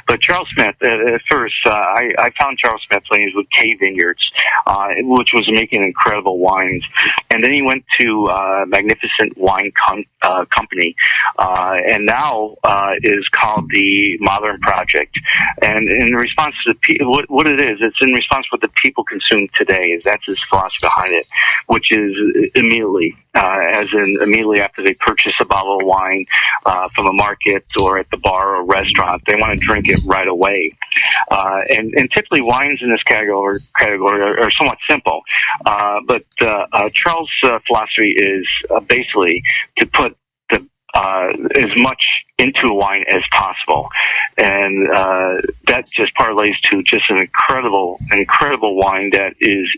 But Charles Smith, at first, I found Charles Smith when he was with K Vineyards, which was making incredible wines, and then he went to Magnificent Wine Company, and now is called the Modern Project. And in response to what it is, it's in response to what the people consume today. That's his philosophy behind it, which is immediately. As in immediately after they purchase a bottle of wine from a market or at the bar or restaurant, they want to drink it right away. And typically wines in this category are somewhat simple. But Charles' philosophy is basically to put as much into a wine as possible, and that just parlays to just an incredible wine that is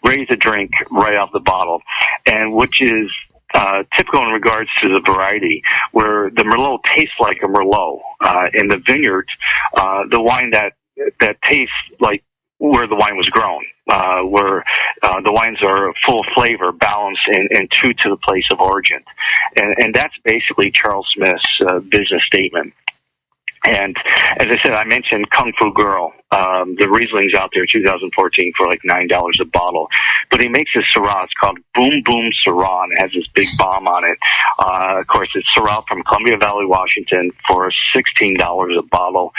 ready to drink right off the bottle, and which is typical in regards to the variety, where the Merlot tastes like a Merlot. In the vineyard, the wine that tastes like where the wine was grown, where the wines are full of flavor, balanced, and true to the place of origin. And that's basically Charles Smith's business statement. And as I said, I mentioned Kung Fu Girl. The Riesling's out there 2014 for like $9 a bottle. But he makes this Syrah. It's called Boom Boom Syrah, and it has this big bomb on it. Of course, it's Syrah from Columbia Valley, Washington for $16 a bottle.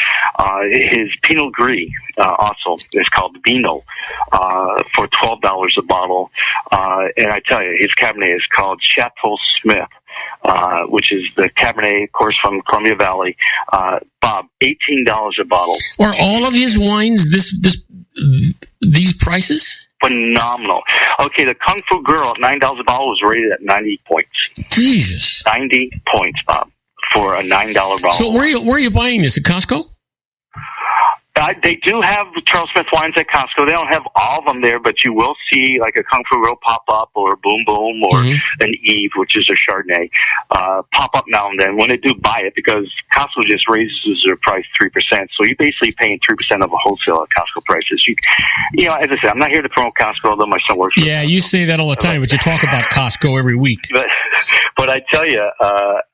His Pinot Gris also is called Vino for $12 a bottle. And I tell you, his Cabernet is called Chateau Smith. Which is the Cabernet, of course, from Columbia Valley. Bob, $18 a bottle. Are all of his wines these prices? Phenomenal. Okay, the Kung Fu Girl at $9 a bottle was rated at 90 points. Jesus. 90 points, Bob, for a $9 bottle. So where are you buying this, at Costco? They do have Charles Smith wines at Costco. They don't have all of them there, but you will see like a Kung Fu Girl pop up, or a Boom Boom, or an Eve, which is a Chardonnay, pop up now and then when they do buy it, because Costco just raises their price 3%. So you're basically paying 3% of a wholesale at Costco prices. You know, as I said, I'm not here to promote Costco, although my son works for Yeah, you say that all the time, but you talk about Costco every week. But I tell you,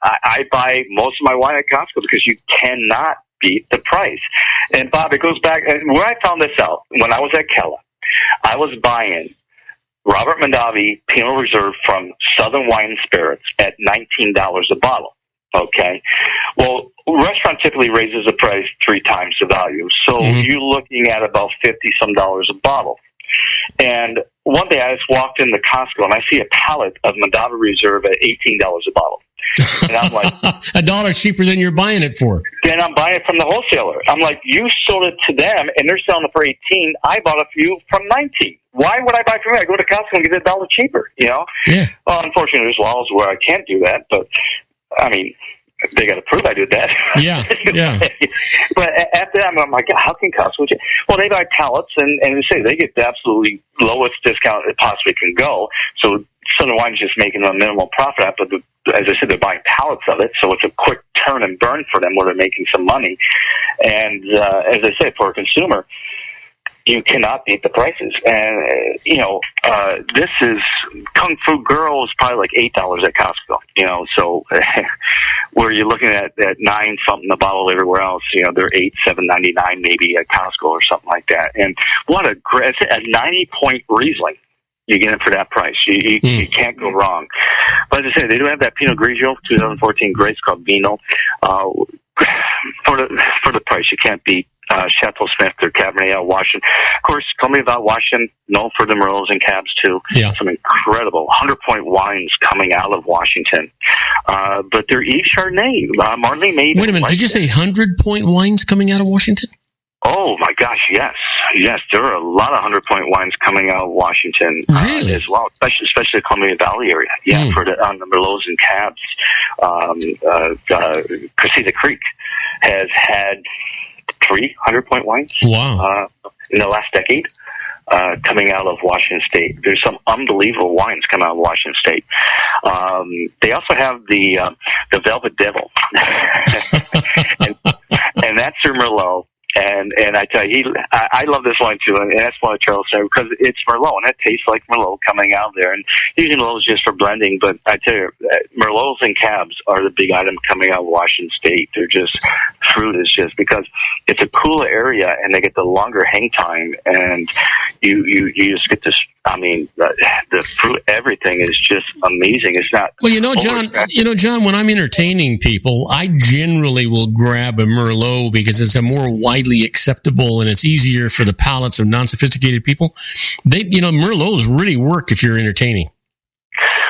I buy most of my wine at Costco because you cannot beat the price. And Bob, it goes back, and where I found this out, when I was at Keller, I was buying Robert Mondavi Pinot Reserve from Southern Wine and Spirits at $19 a bottle. Okay. Well, restaurant typically raises the price 3 times the value. So you're looking at about $50-some a bottle. And one day I just walked into Costco and I see a pallet of Mondavi Reserve at $18 a bottle. And I'm like, $1 cheaper than you're buying it for. Then I'm buying it from the wholesaler. I'm like, you sold it to them and they're selling it for 18. I bought it for you from 19. Why would I buy from you? I go to Costco and get it $1 cheaper, you know? Yeah. Well, unfortunately, there's laws where I can't do that, but I mean, they got to prove I did that. Yeah, yeah. But after that, I'm like, how can Costco? Well, they buy pallets, and they say they get the absolutely lowest discount it possibly can go. So Southern Wine's just making a minimal profit out of it. As I said, they're buying pallets of it, so it's a quick turn and burn for them where they're making some money. And as I said, for a consumer, you cannot beat the prices. And, you know, this is Kung Fu Girl is probably like $8 at Costco, you know, so where you're looking at 9 something a bottle everywhere else, you know, they're $7.99 maybe at Costco or something like that. And what a 90-point Riesling. You get it for that price. You can't go wrong. But as I said, they do have that Pinot Grigio 2014 grape called Vino. For the price, you can't beat Chateau Smith or Cabernet out of Washington. Of course, Columbia Valley, Washington, known for the Merlots and Cabs too. Yeah. Some incredible 100-point wines coming out of Washington. But they're Eve Chardonnay. Marley made. Wait a minute, did you say 100-point wines coming out of Washington? Oh my gosh, yes. There are a lot of 100-point wines coming out of Washington as well, especially the Columbia Valley area. Yeah, on the Merlots and Cabs. Casita Creek has had 3 100-point wines. Wow. In the last decade. Coming out of Washington State. There's some unbelievable wines coming out of Washington State. They also have the Velvet Devil, and that's their Merlot. And I tell you, I love this wine too, and that's one of Charles said, because it's Merlot, and it tastes like Merlot coming out there. And usually Merlot is just for blending, but I tell you, Merlots and Cabs are the big item coming out of Washington State. They're just, fruit is just, because it's a cooler area, and they get the longer hang time, and you just get this. I mean, the fruit, everything is just amazing. It's not. Well, John, when I'm entertaining people, I generally will grab a Merlot because it's a more widely acceptable and it's easier for the palates of non-sophisticated people. Merlots really work if you're entertaining.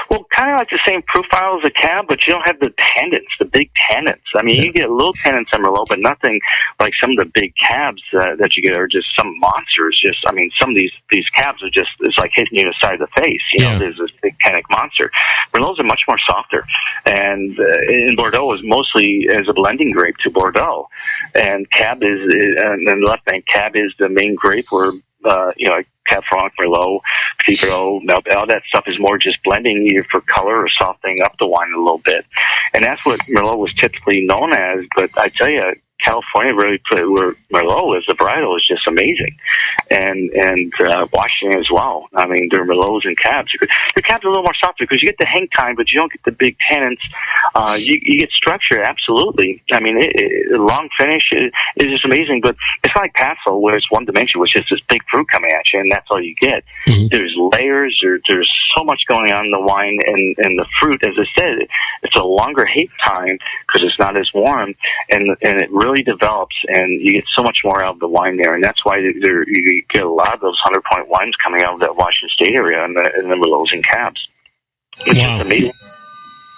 Well, kind of like the same profile as a Cab, but you don't have the tannins, the big tannins. I mean, you get a little tannins in Merlot, but nothing like some of the big Cabs that you get are just some monsters. Some of these Cabs are just, it's like hitting you in the side of the face. You know, there's this big tannic monster. Merlots are much more softer, and in Bordeaux is mostly as a blending grape to Bordeaux, and Cab is and the left bank. Cab is the main grape where Cab Franc, Merlot, Petit Verdot, all that stuff is more just blending either for color or softening up the wine a little bit, and that's what Merlot was typically known as. But I tell you, California really put where Merlot is, the varietal is just amazing, and Washington as well. I mean, their Merlots and Cabs. The Cabs are a little more softer because you get the hang time, but you don't get the big tannins. You get structure, absolutely. I mean, long finish is just amazing, but it's not like Paso where it's one dimension, which is this big fruit coming at you, and that's all you get. Mm-hmm. There's layers. There's so much going on in the wine and the fruit. As I said, it's a longer hang time because it's not as warm, and it really develops, and you get so much more out of the wine there, and that's why you get a lot of those 100-point wines coming out of that Washington State area and the Merlots and Cabs. It's just amazing.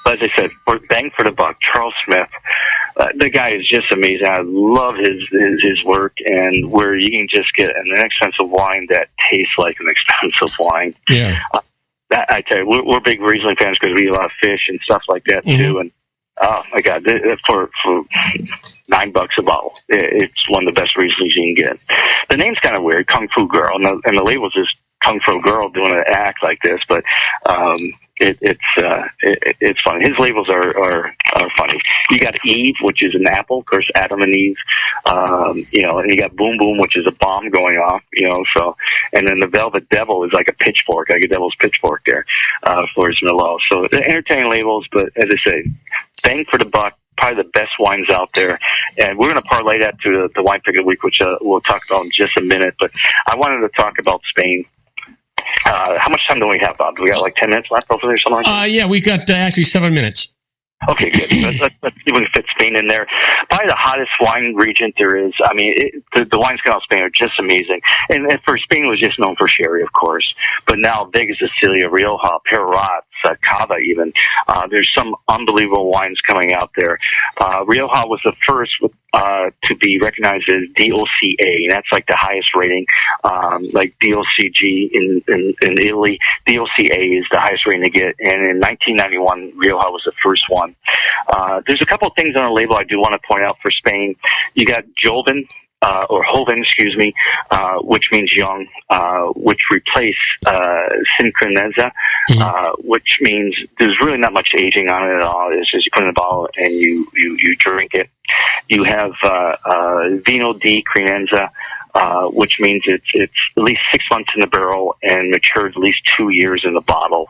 But as I said, we're bang for the buck. Charles Smith, the guy is just amazing. I love his work, and where you can just get an inexpensive wine that tastes like an expensive wine. Yeah. I tell you, we're big Riesling fans because we eat a lot of fish and stuff like that too, and oh my God! For $9 a bottle, it's one of the best Rieslings you can get. The name's kind of weird, Kung Fu Girl, and the label's just Kung Fu Girl doing an act like this, but it's fun. His labels are funny. You got Eve, which is an apple, of course, Adam and Eve, and you got Boom Boom, which is a bomb going off, so, and then the Velvet Devil is like a pitchfork, like a devil's pitchfork there, for his Merlot. So they're entertaining labels, but as I say, bang for the buck, probably the best wines out there. And we're going to parlay that to the wine pick of the week, which we'll talk about in just a minute, but I wanted to talk about Spain. How much time do we have, Bob? Do we got like 10 minutes left, hopefully, or something like that? Yeah, we got actually 7 minutes. Okay, good. Let's see if we can fit Spain in there. Probably the hottest wine region there is. I mean, the wines coming out of Spain are just amazing. And for Spain, it was just known for sherry, of course. But now Vega Sicilia, Rioja, Perorat, Cava even. There's some unbelievable wines coming out there. Rioja was the first to be recognized as DOCA, and that's like the highest rating, like DOCG in Italy. DOCA is the highest rating to get, and in 1991, Rioja was the first one. There's a couple of things on the label I do want to point out for Spain. You got Joven, or Joven, which means young, which replaced Sincroneza, which means there's really not much aging on it at all. It's just you put it in a bottle and you drink it. You have Vino di Crinenza, which means it's at least 6 months in the barrel and matured at least 2 years in the bottle.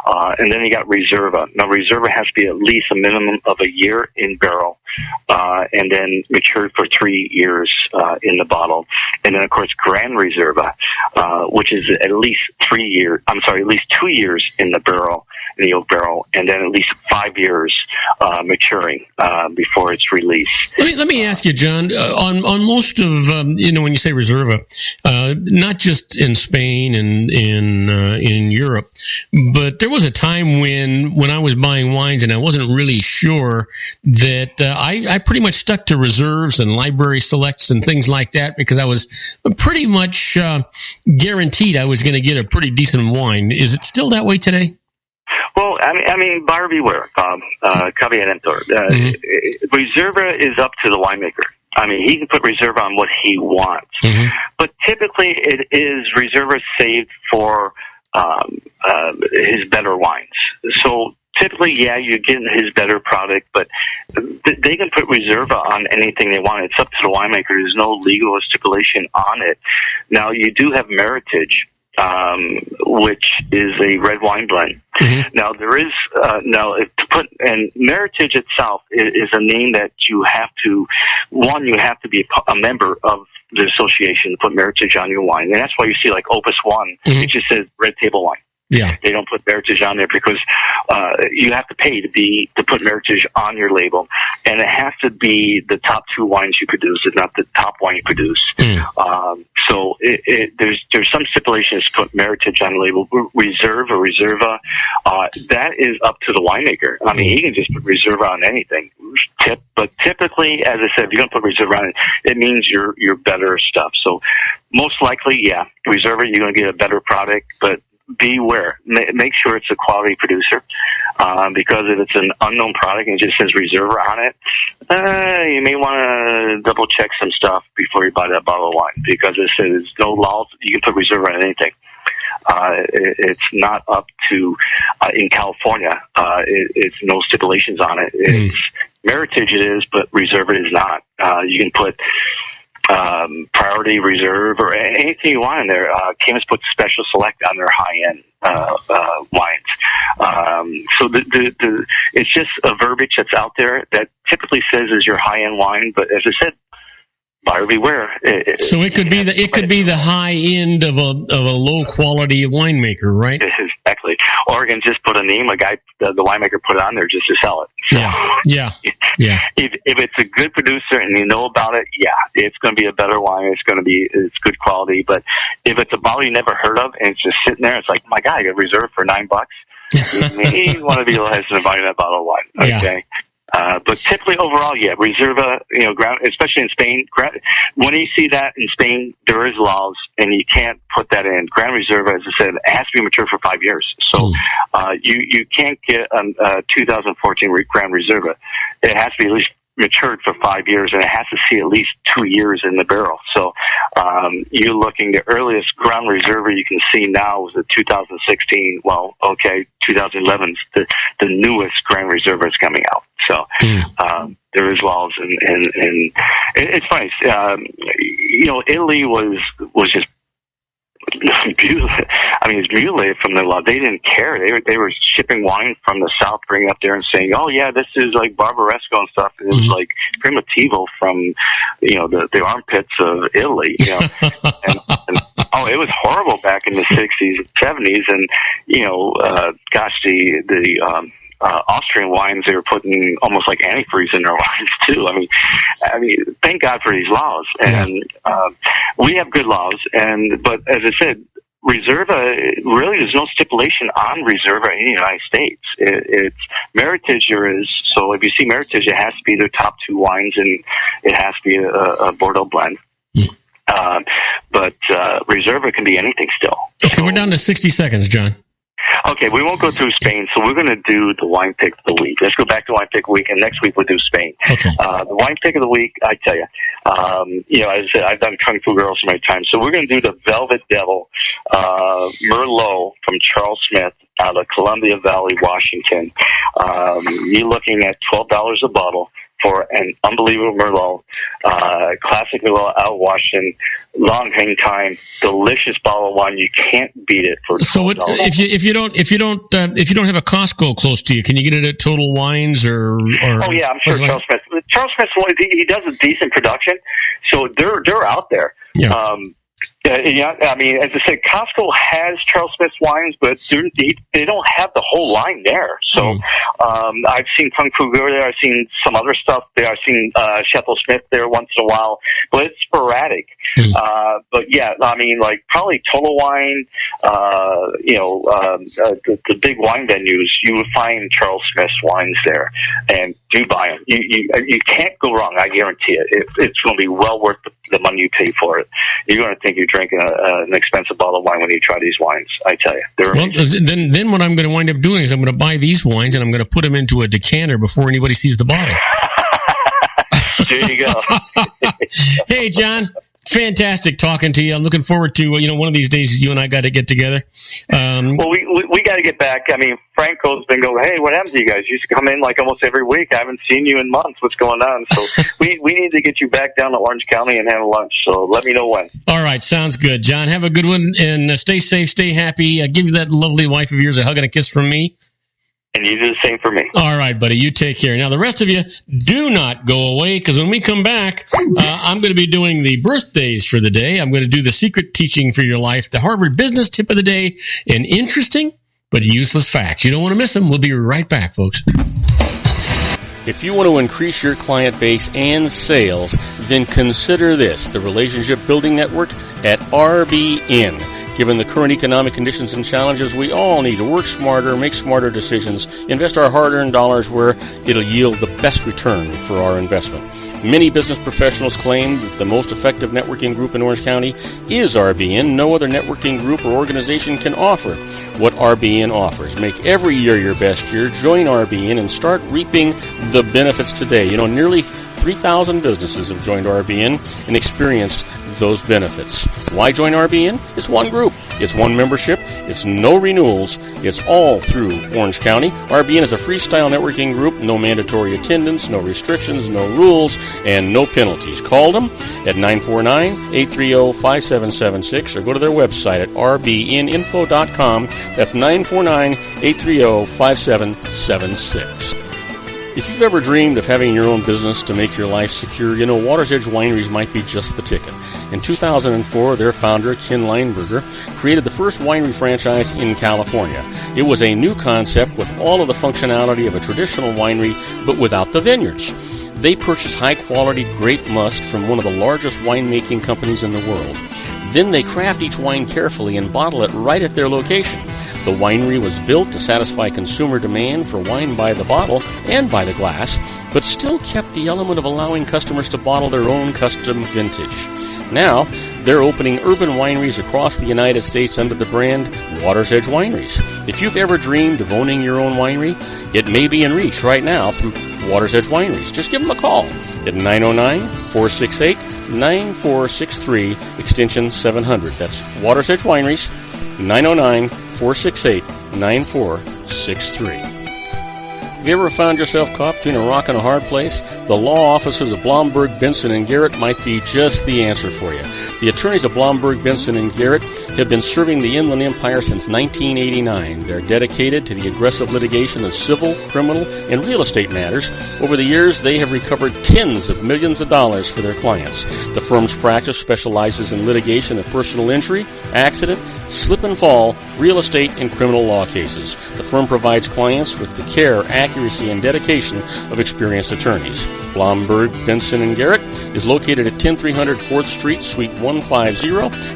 And then you got Reserva. Now, Reserva has to be at least a minimum of a year in barrel, and then matured for 3 years in the bottle. And then, of course, Gran Reserva, which is at least 2 years in the barrel, in the oak barrel, and then at least 5 years maturing before it's released. Let me ask you, John, on most of, when you say Reserva, not just in Spain and in Europe, but there was a time when I was buying wines and I wasn't really sure that I pretty much stuck to reserves and library selects and things like that because I was pretty much guaranteed I was going to get a pretty decent wine. Is it still that way today? Well, I mean, buyer beware, caveat Reserva is up to the winemaker. I mean, he can put Reserva on what he wants, but typically it is Reserva saved for his better wines. So typically, yeah, you're getting his better product, but they can put Reserva on anything they want. It's up to the winemaker. There's no legal stipulation on it. Now, you do have Meritage, which is a red wine blend. Now there is and Meritage itself is a name that you have to be a member of the association to put Meritage on your wine, and that's why you see like Opus One, it just says red table wine. Yeah, they don't put Meritage on there because you have to pay to put Meritage on your label, and it has to be the top 2 wines you produce, if not the top wine you produce. So there's some stipulations to put Meritage on the label. Reserve or Reserva, that is up to the winemaker. I mean, he can just put Reserva on anything. But typically, as I said, if you're going to put Reserva on it, it means your better stuff. So most likely, yeah, Reserva, you're going to get a better product, but beware. Make sure it's a quality producer, because if it's an unknown product and it just says Reserva on it, you may want to double check some stuff before you buy that bottle of wine, because it says no laws. You can put Reserva on anything. It's not up to, in California, it's no stipulations on it. It's Meritage it is, but Reserva is not. You can put Priority Reserve or anything you want in there. Chemists put Special Select on their high-end wines. So it's just a verbiage that's out there that typically says is your high-end wine, but as I said, buyer beware. So it could be the high end of a low quality winemaker, right? Exactly. Oregon just put a name. A guy, the winemaker, put it on there just to sell it. Yeah. If it's a good producer and you know about it, it's going to be a better wine. It's good quality. But if it's a bottle you never heard of and it's just sitting there, it's like, my God, I got reserved for $9. You may want to be a little hesitant about buying that bottle of wine. Okay. Yeah. But typically overall, Reserva, ground, especially in Spain, when you see that in Spain, there is laws and you can't put that in. Grand Reserva, as I said, it has to be mature for 5 years. So, you can't get a 2014 Grand Reserva. It has to be at least matured for 5 years, and it has to see at least 2 years in the barrel. So you're looking, the earliest Ground Reserva you can see now is the 2016. 2011's the newest Grand Reserva is coming out. So there is laws, and it's funny. Italy was just it's mutilated from the law. They didn't care. They were shipping wine from the south, bringing it up there and saying, "Oh yeah, this is like Barbaresco and stuff." It was like Primitivo from the armpits of Italy. And it was horrible back in the 60s and 70s, and the Austrian wines, they were putting almost like antifreeze in their wines too. I mean, thank God for these laws, and we have good laws. But as I said, Reserva, really, there's no stipulation on Reserva in the United States. It's Meritage is. So if you see Meritage, it has to be their top two wines, and it has to be a Bordeaux blend. But Reserva can be anything still. Okay, so we're down to 60 seconds, John. Okay, we won't go through Spain, so we're going to do the wine pick of the week. Let's go back to wine pick of the week, and next week we'll do Spain. Okay. The wine pick of the week, I tell you, as I said, I've done Kung Fu Girls so many times, so we're going to do the Velvet Devil Merlot from Charles Smith out of Columbia Valley, Washington. You're looking at $12 a bottle for an unbelievable Merlot, classic Merlot out of Washington, long hang time, delicious bottle of wine. You can't beat it for $12. So if you don't have a Costco close to you, can you get it at Total Wines or? Oh yeah, I'm sure Charles Smith. Charles Smith, he does a decent production, so they're out there. Yeah. As I said, Costco has Charles Smith's wines, but they don't have the whole line there. So I've seen Kung Fu Girl there. I've seen some other stuff there. I've seen Sheffield Smith there once in a while, but it's sporadic. But yeah, probably Total Wine, the big wine venues, you would find Charles Smith's wines there, and do buy them. You can't go wrong. I guarantee it. It's going to be well worth the money you pay for it. You're going to think you're drinking an expensive bottle of wine when you try these wines. I tell you. Then what I'm going to wind up doing is I'm going to buy these wines and I'm going to put them into a decanter before anybody sees the bottle. There you go. Hey, John. Fantastic talking to you. I'm looking forward to, one of these days you and I got to get together. Well, we got to get back. Franco's been going, hey, what happened to you guys? You used to come in like almost every week. I haven't seen you in months. What's going on? So we need to get you back down to Orange County and have lunch. So let me know when. All right. Sounds good, John. Have a good one and stay safe, stay happy. Give you that lovely wife of yours a hug and a kiss from me. And you do the same for me. All right, buddy. You take care. Now, the rest of you, do not go away, because when we come back, I'm going to be doing the birthdays for the day. I'm going to do the secret teaching for your life, the Harvard Business Tip of the Day, and interesting but useless facts. You don't want to miss them. We'll be right back, folks. If you want to increase your client base and sales, then consider this, the Relationship Building Network at RBN. Given the current economic conditions and challenges, we all need to work smarter, make smarter decisions, invest our hard-earned dollars where it'll yield the best return for our investment. Many business professionals claim that the most effective networking group in Orange County is RBN. No other networking group or organization can offer what RBN offers. Make every year your best year. Join RBN and start reaping the benefits today. Nearly 3,000 businesses have joined RBN and experienced those benefits. Why join RBN? It's one group. It's one membership. It's no renewals. It's all through Orange County. RBN is a freestyle networking group. No mandatory attendance, no restrictions, no rules, and no penalties. Call them at 949-830-5776 or go to their website at rbninfo.com. That's 949-830-5776. If you've ever dreamed of having your own business to make your life secure, Water's Edge Wineries might be just the ticket. In 2004, their founder, Ken Leinberger, created the first winery franchise in California. It was a new concept with all of the functionality of a traditional winery, but without the vineyards. They purchased high-quality grape must from one of the largest winemaking companies in the world. Then they craft each wine carefully and bottle it right at their location. The winery was built to satisfy consumer demand for wine by the bottle and by the glass, but still kept the element of allowing customers to bottle their own custom vintage. Now, they're opening urban wineries across the United States under the brand Water's Edge Wineries. If you've ever dreamed of owning your own winery, it may be in reach right now through Water's Edge Wineries. Just give them a call at 909-468-9463, extension 700. That's Water's Edge Wineries, 909-468-9463. Have you ever found yourself caught between a rock and a hard place? The law offices of Blomberg, Benson, and Garrett might be just the answer for you. The attorneys of Blomberg, Benson, and Garrett have been serving the Inland Empire since 1989. They're dedicated to the aggressive litigation of civil, criminal, and real estate matters. Over the years, they have recovered tens of millions of dollars for their clients. The firm's practice specializes in litigation of personal injury, accident, slip and fall, real estate, and criminal law cases. The firm provides clients with the care, accuracy, and dedication of experienced attorneys. Blomberg, Benson, and Garrett is located at 10300 4th Street, Suite 150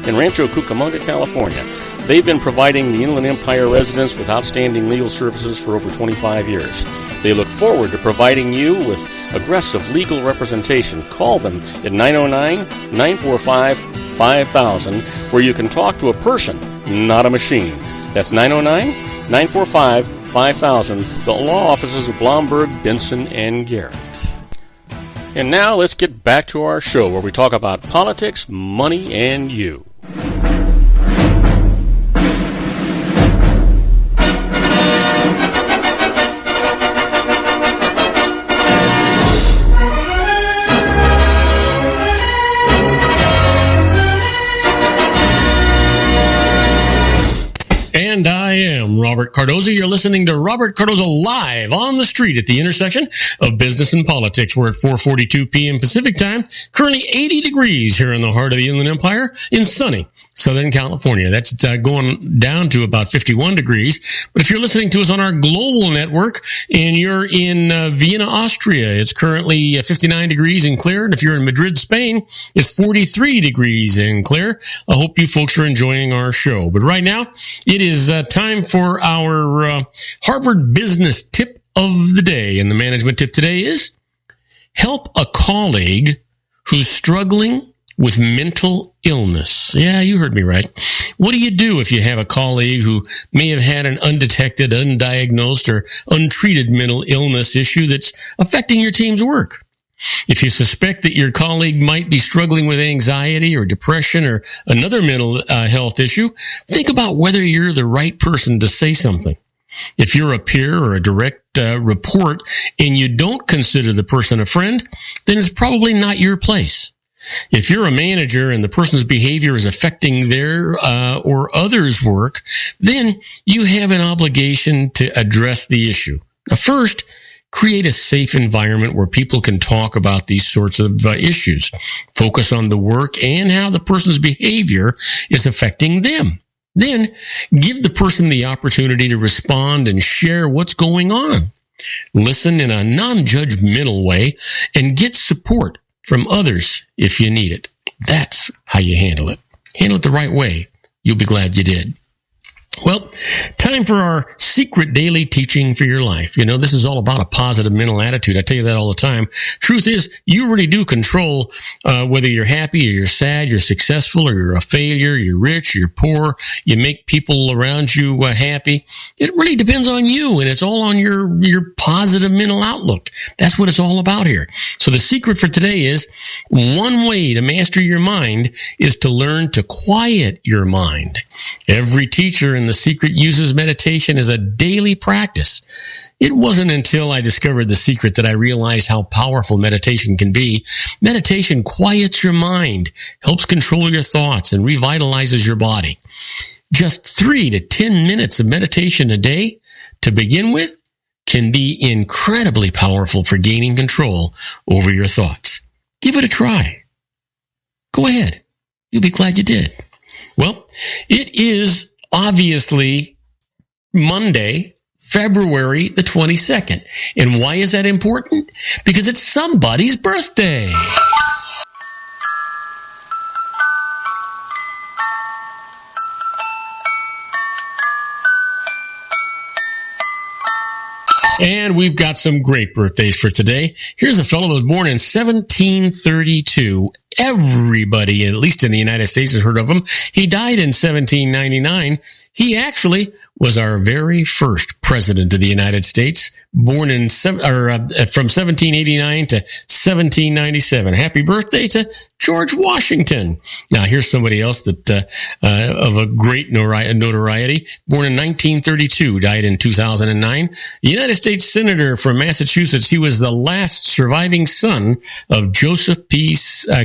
in Rancho Cucamonga, California. They've been providing the Inland Empire residents with outstanding legal services for over 25 years. They look forward to providing you with aggressive legal representation. Call them at 909-945-5000, where you can talk to a person, not a machine. That's 909-945-5000, the law offices of Blomberg, Benson, and Garrett. And now let's get back to our show where we talk about politics, money, and you. And I am Robert Cardoza. You're listening to Robert Cardoza live on the street at the intersection of business and politics. We're at 4:42 p.m. Pacific time, currently 80 degrees here in the heart of the Inland Empire in sunny Southern California. That's going down to about 51 degrees. But if you're listening to us on our global network and you're in Vienna, Austria, it's currently 59 degrees and clear. And if you're in Madrid, Spain, it's 43 degrees and clear. I hope you folks are enjoying our show. But right now, it is time for our Harvard Business Tip of the Day. And the management tip today is help a colleague who's struggling with mental illness. Yeah, you heard me right. What do you do if you have a colleague who may have had an undetected, undiagnosed, or untreated mental illness issue that's affecting your team's work? If you suspect that your colleague might be struggling with anxiety or depression or another mental health issue, think about whether you're the right person to say something. If you're a peer or a direct report and you don't consider the person a friend, then it's probably not your place. If you're a manager and the person's behavior is affecting their or others' work, then you have an obligation to address the issue. Now, first, create a safe environment where people can talk about these sorts of issues. Focus on the work and how the person's behavior is affecting them. Then, give the person the opportunity to respond and share what's going on. Listen in a non-judgmental way and get support from others if you need it. That's how you handle it. Handle it the right way. You'll be glad you did. Well, time for our secret daily teaching for your life. You know, this is all about a positive mental attitude. I tell you that all the time. Truth is, you really do control whether you're happy or you're sad, you're successful or you're a failure, you're rich, you're poor, you make people around you happy. It really depends on you, and it's all on your positive mental outlook. That's what it's all about here. So the secret for today is one way to master your mind is to learn to quiet your mind. Every teacher in The Secret uses meditation as a daily practice. It wasn't until I discovered The Secret that I realized how powerful meditation can be. Meditation quiets your mind, helps control your thoughts, and revitalizes your body. Just 3 to 10 minutes of meditation a day to begin with can be incredibly powerful for gaining control over your thoughts. Give it a try. Go ahead. You'll be glad you did. Well, it is obviously Monday, February the 22nd. And why is that important? Because it's somebody's birthday. And we've got some great birthdays for today. Here's a fellow who was born in 1732. Everybody, at least in the United States, has heard of him. He died in 1799. He actually was our very first president of the United States, born in from 1789 to 1797. Happy birthday to George Washington. Now, here's somebody else that of a great notoriety. Born in 1932, died in 2009. United States Senator from Massachusetts. He was the last surviving son of Joseph P.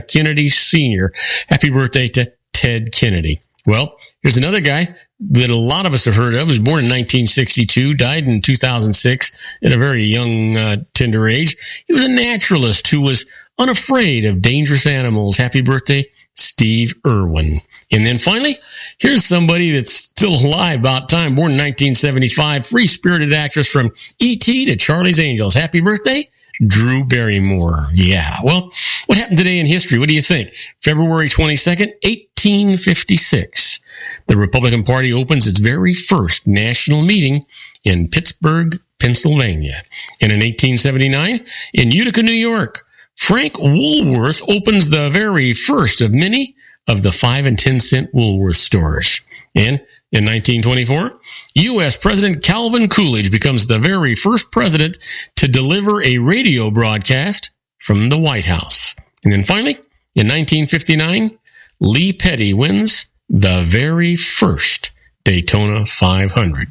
Kennedy Sr. Happy birthday to Ted Kennedy. Well, here's another guy that a lot of us have heard of. He was born in 1962, died in 2006 at a very young, tender age. He was a naturalist who was unafraid of dangerous animals. Happy birthday, Steve Irwin. And then finally, here's somebody that's still alive about time, born in 1975, free-spirited actress from E.T. to Charlie's Angels. Happy birthday, Drew Barrymore. Yeah, well, what happened today in history? What do you think? February 22nd, 1856. The Republican Party opens its very first national meeting in Pittsburgh, Pennsylvania. And in 1879, in Utica, New York, Frank Woolworth opens the very first of many of the 5 and 10 cent Woolworth stores. And in 1924, U.S. President Calvin Coolidge becomes the very first president to deliver a radio broadcast from the White House. And then finally, in 1959, Lee Petty wins the very first Daytona 500.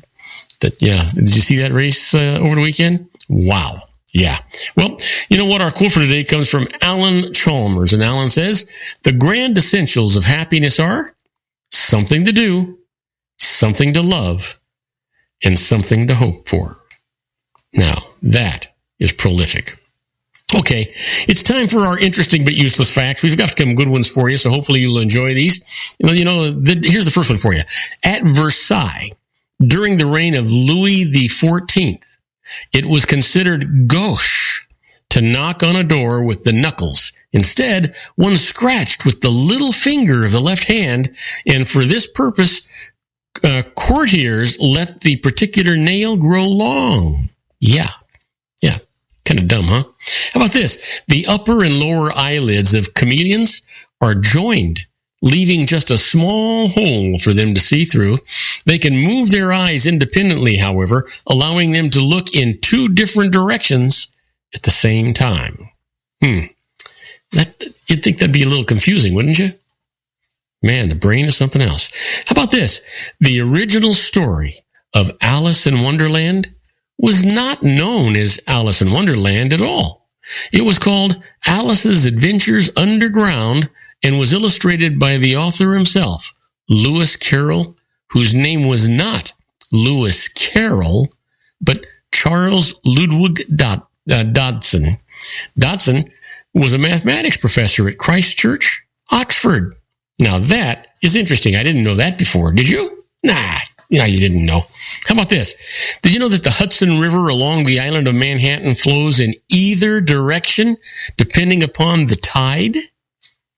Did you see that race over the weekend? Wow. Yeah. Well, you know what? Our quote for today comes from Alan Chalmers. And Alan says, the grand essentials of happiness are something to do, something to love, and something to hope for. Now, that is prolific. Okay, it's time for our interesting but useless facts. We've got some good ones for you, so hopefully you'll enjoy these. Here's the first one for you. At Versailles, during the reign of Louis XIV, it was considered gauche to knock on a door with the knuckles. Instead, one scratched with the little finger of the left hand, and for this purpose, courtiers let the particular nail grow long. Yeah. Kind of dumb, huh? How about this? The upper and lower eyelids of chameleons are joined, leaving just a small hole for them to see through. They can move their eyes independently, however, allowing them to look in 2 different directions at the same time. You'd think that'd be a little confusing, wouldn't you? Man, the brain is something else. How about this? The original story of Alice in Wonderland was not known as Alice in Wonderland at all. It was called Alice's Adventures Underground and was illustrated by the author himself, Lewis Carroll, whose name was not Lewis Carroll, but Charles Ludwig Dodson. Dodson was a mathematics professor at Christ Church, Oxford. Now that is interesting. I didn't know that before. Did you? Nah, you didn't know. How about this? Did you know that the Hudson River along the island of Manhattan flows in either direction depending upon the tide?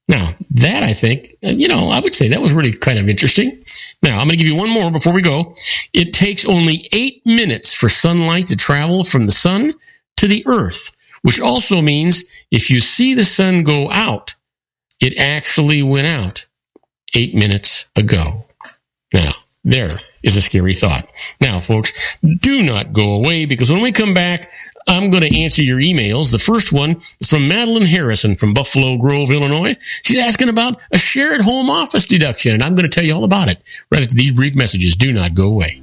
Now, that I think, I would say that was really kind of interesting. Now, I'm going to give you one more before we go. It takes only 8 minutes for sunlight to travel from the sun to the earth, which also means if you see the sun go out, it actually went out 8 minutes ago. Now, there is a scary thought. Now, folks, do not go away, because when we come back, I'm going to answer your emails. The first one is from Madeline Harrison from Buffalo Grove, Illinois. She's asking about a shared home office deduction, and I'm going to tell you all about it right after these brief messages. Do not go away.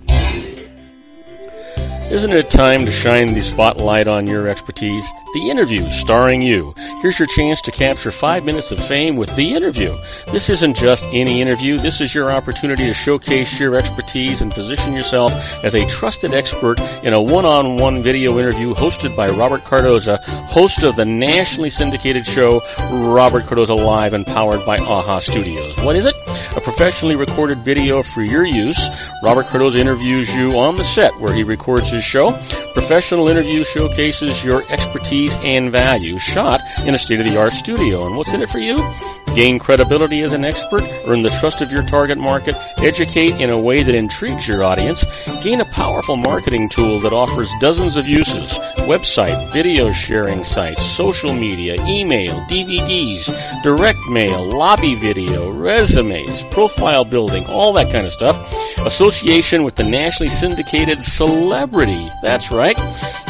Isn't it time to shine the spotlight on your expertise? The Interview, starring you. Here's your chance to capture 5 minutes of fame with The Interview. This isn't just any interview. This is your opportunity to showcase your expertise and position yourself as a trusted expert in a one-on-one video interview hosted by Robert Cardoza, host of the nationally syndicated show Robert Cardoza Live and powered by AHA Studios. What is it? A professionally recorded video for your use. Robert Cardoza interviews you on the set where he records his show. Professional interview showcases your expertise and value, shot in a state-of-the-art studio. And what's in it for you? Gain credibility as an expert, earn the trust of your target market, educate in a way that intrigues your audience, gain a powerful marketing tool that offers dozens of uses, website, video sharing sites, social media, email, DVDs, direct mail, lobby video, resumes, profile building, all that kind of stuff. Association with the nationally syndicated celebrity. That's right.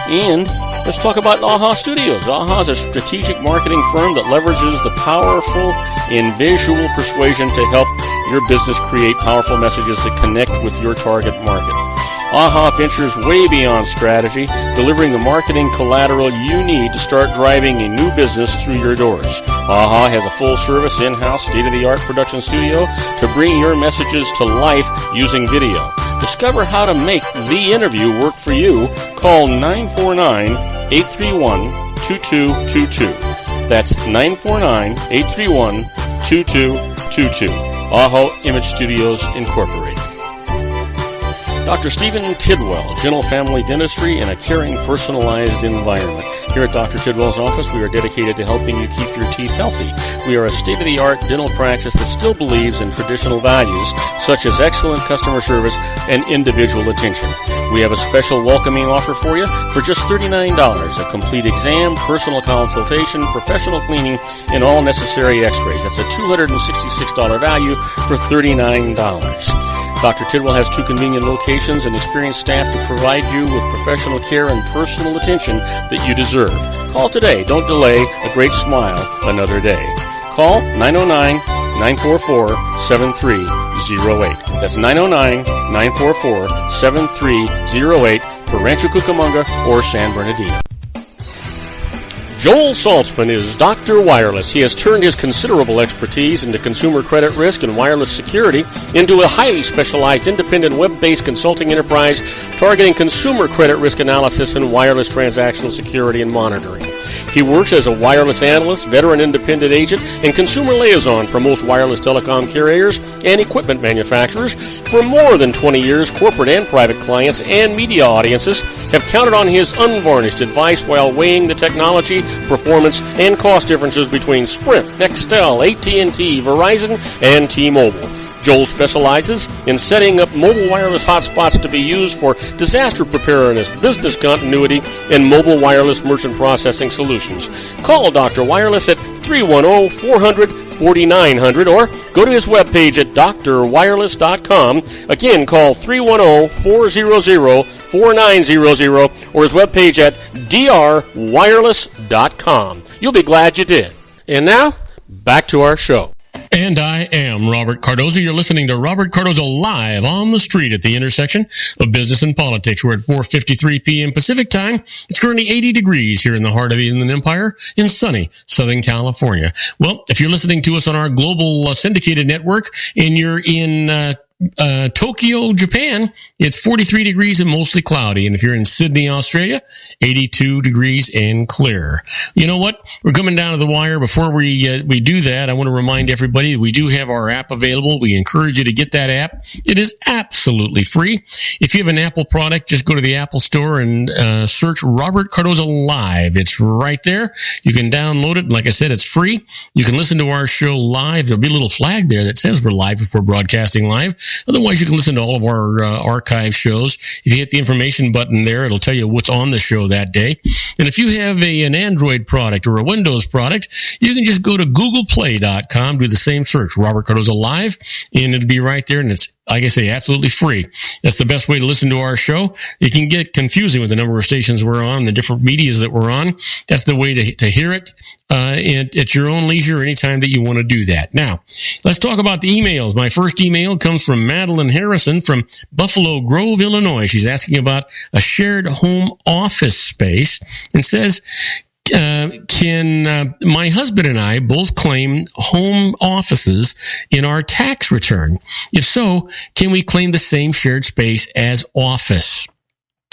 And let's talk about AHA Studios. AHA is a strategic marketing firm that leverages the powerful and visual persuasion to help your business create powerful messages that connect with your target market. AHA ventures way beyond strategy, delivering the marketing collateral you need to start driving a new business through your doors. AHA has a full-service, in-house, state-of-the-art production studio to bring your messages to life using video. Discover how to make The Interview work for you. Call 949-831-2222. That's 949-831-2222. AHA Image Studios Incorporated. Dr. Stephen Tidwell, Gentle Family Dentistry in a caring, personalized environment. Here at Dr. Tidwell's office, we are dedicated to helping you keep your teeth healthy. We are a state-of-the-art dental practice that still believes in traditional values, such as excellent customer service and individual attention. We have a special welcoming offer for you for just $39, a complete exam, personal consultation, professional cleaning, and all necessary x-rays. That's a $266 value for $39. Dr. Tidwell has 2 convenient locations and experienced staff to provide you with professional care and personal attention that you deserve. Call today. Don't delay. A great smile another day. Call 909-944-7308. That's 909-944-7308 for Rancho Cucamonga or San Bernardino. Joel Saltzman is Dr. Wireless. He has turned his considerable expertise into consumer credit risk and wireless security into a highly specialized independent web-based consulting enterprise targeting consumer credit risk analysis and wireless transactional security and monitoring. He works as a wireless analyst, veteran independent agent, and consumer liaison for most wireless telecom carriers and equipment manufacturers. For more than 20 years, corporate and private clients and media audiences have counted on his unvarnished advice while weighing the technology, performance, and cost differences between Sprint, Nextel, AT&T, Verizon, and T-Mobile. Joel specializes in setting up mobile wireless hotspots to be used for disaster preparedness, business continuity, and mobile wireless merchant processing solutions. Call Dr. Wireless at 310-400-4900 or go to his webpage at drwireless.com. Again, call 310-400-4900 or his webpage at drwireless.com. You'll be glad you did. And now, back to our show. And I am Robert Cardoza. You're listening to Robert Cardoza Live on the street at the intersection of business and politics. We're at 4:53 p.m. Pacific time. It's currently 80 degrees here in the heart of the Inland Empire in sunny Southern California. Well, if you're listening to us on our global syndicated network and you're in Tokyo, Japan, it's 43 degrees and mostly cloudy. And if you're in Sydney, Australia, 82 degrees and clear. You know what? We're coming down to the wire. Before we do that, I want to remind everybody that we do have our app available. We encourage you to get that app. It is absolutely free. If you have an Apple product, just go to the Apple Store and search Robert Cardoza Live. It's right there. You can download it. Like I said, it's free. You can listen to our show live. There'll be a little flag there that says we're live if we're broadcasting live. Otherwise, you can listen to all of our archive shows. If you hit the information button there, it'll tell you what's on the show that day. And if you have an Android product or a Windows product, you can just go to googleplay.com, do the same search, Robert Cardoza Live, and it'll be right there, and it's, like I say, absolutely free. That's the best way to listen to our show. It can get confusing with the number of stations we're on, the different medias that we're on. That's the way to hear it at your own leisure anytime that you want to do that. Now, let's talk about the emails. My first email comes from Madeline Harrison from Buffalo Grove, Illinois. She's asking about a shared home office space and says, can my husband and I both claim home offices in our tax return? If so, can we claim the same shared space as office?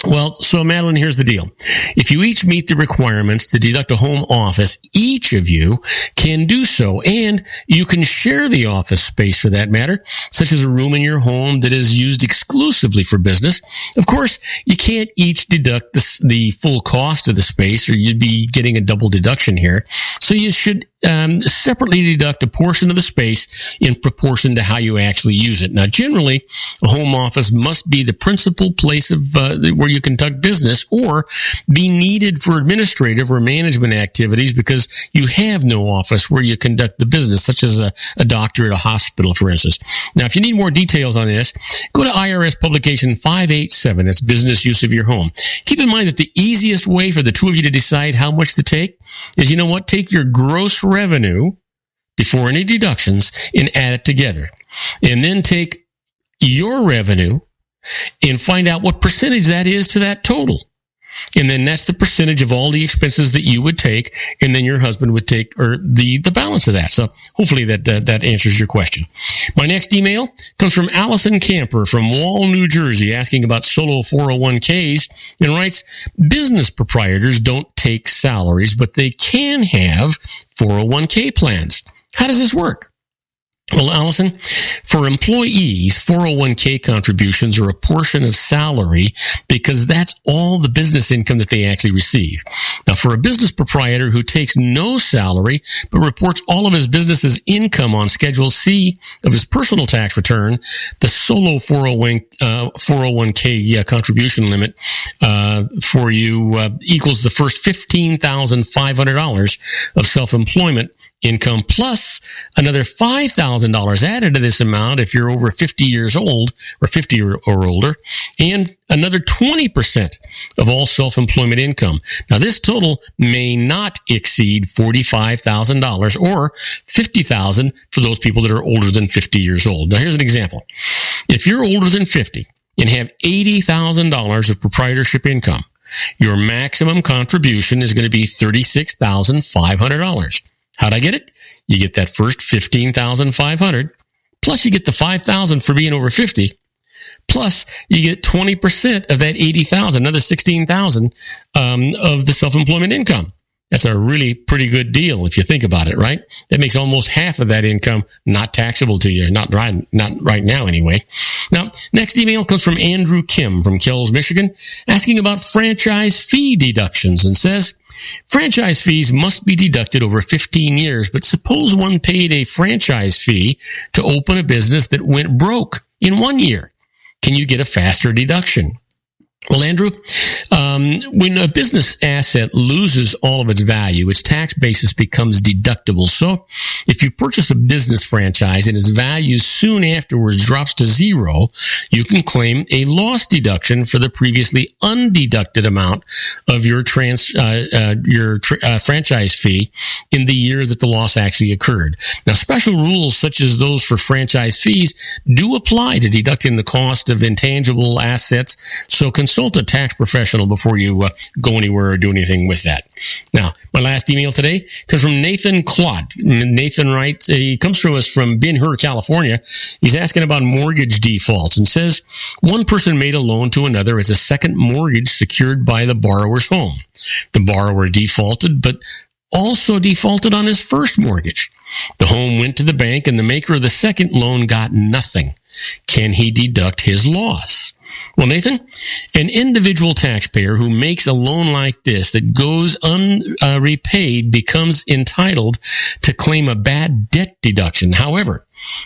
Well, so Madeline, here's the deal. If you each meet the requirements to deduct a home office, each of you can do so, and you can share the office space for that matter, such as a room in your home that is used exclusively for business. Of course, you can't each deduct the full cost of the space, or you'd be getting a double deduction here. So you should separately deduct a portion of the space in proportion to how you actually use it. Now, generally, a home office must be the principal place of where you conduct business, or be needed for administrative or management activities because you have no office where you conduct the business, such as a doctor at a hospital, for instance. Now, if you need more details on this, go to IRS Publication 587. That's business use of your home. Keep in mind that the easiest way for the two of you to decide how much to take is, you know what, take your gross revenue before any deductions and add it together. And then take your revenue and find out what percentage that is to that total. And then that's the percentage of all the expenses that you would take, and then your husband would take, or the balance of that. So hopefully that answers your question. My next email comes from Allison Camper from Wall, New Jersey, asking about solo 401ks, and writes, business proprietors don't take salaries, but they can have 401k plans. How does this work? Well, Allison, for employees, 401k contributions are a portion of salary because that's all the business income that they actually receive. Now, for a business proprietor who takes no salary but reports all of his business's income on Schedule C of his personal tax return, the solo 401k contribution limit for you equals the first $15,500 of self-employment income, plus another $5,000 added to this amount if you're over 50 years old or 50 or older, and another 20% of all self-employment income. Now, this total may not exceed $45,000 or $50,000 for those people that are older than 50 years old. Now, here's an example. If you're older than 50 and have $80,000 of proprietorship income, your maximum contribution is going to be $36,500. How'd I get it? You get that first $15,500, plus you get the $5,000 for being over 50, plus you get 20% of that $80,000, another $16,000 of the self-employment income. That's a really pretty good deal if you think about it, right? That makes almost half of that income not taxable to you, not right now anyway. Now, next email comes from Andrew Kim from Kells, Michigan, asking about franchise fee deductions, and says, franchise fees must be deducted over 15 years, but suppose one paid a franchise fee to open a business that went broke in 1 year. Can you get a faster deduction? Well, Andrew, when a business asset loses all of its value, its tax basis becomes deductible. So if you purchase a business franchise and its value soon afterwards drops to zero, you can claim a loss deduction for the previously undeducted amount of your franchise fee in the year that the loss actually occurred. Now, special rules such as those for franchise fees do apply to deducting the cost of intangible assets, so consult a tax professional before you go anywhere or do anything with that. Now, my last email today comes from Nathan Claude. Nathan writes, he comes to us from Ben Hur, California. He's asking about mortgage defaults and says, one person made a loan to another as a second mortgage secured by the borrower's home. The borrower defaulted, but also defaulted on his first mortgage. The home went to the bank and the maker of the second loan got nothing. Can he deduct his loss? Well, Nathan, an individual taxpayer who makes a loan like this that goes unrepaid becomes entitled to claim a bad debt deduction. However,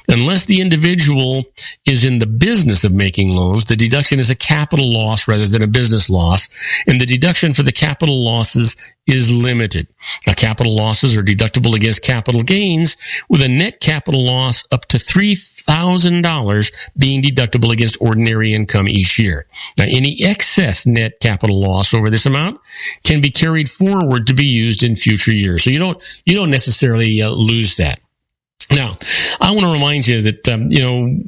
Unless the individual is in the business of making loans, the deduction is a capital loss rather than a business loss, and the deduction for the capital losses is limited. Now, capital losses are deductible against capital gains, with a net capital loss up to $3,000 being deductible against ordinary income each year. Now, any excess net capital loss over this amount can be carried forward to be used in future years. So you don't necessarily lose that. Now, I want to remind you that,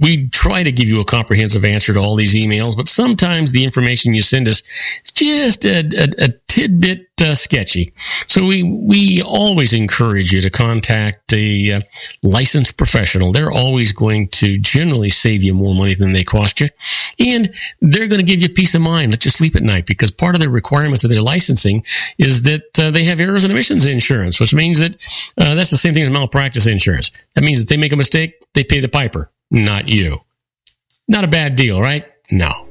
we try to give you a comprehensive answer to all these emails, but sometimes the information you send us is just a tidbit sketchy. So we always encourage you to contact a licensed professional. They're always going to generally save you more money than they cost you, and they're going to give you peace of mind. Let you sleep at night, because part of the requirements of their licensing is that they have errors and omissions insurance, which means that that's the same thing as malpractice insurance. That means that they make a mistake, they pay the piper, not you. Not a bad deal, right? No.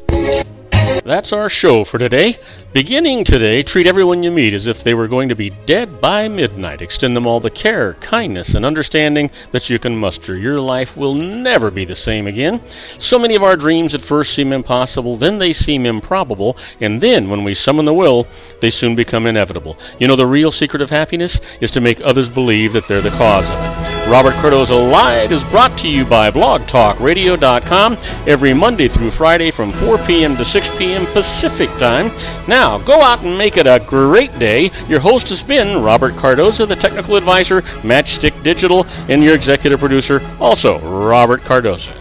That's our show for today. Beginning today, treat everyone you meet as if they were going to be dead by midnight. Extend them all the care, kindness, and understanding that you can muster. Your life will never be the same again. So many of our dreams at first seem impossible, then they seem improbable, and then when we summon the will, they soon become inevitable. You know, the real secret of happiness is to make others believe that they're the cause of it. Robert Cardoza Live is brought to you by blogtalkradio.com every Monday through Friday from 4 p.m. to 6 p.m. Pacific Time. Now, go out and make it a great day. Your host has been Robert Cardoza, the technical advisor, Matchstick Digital, and your executive producer, also Robert Cardoza.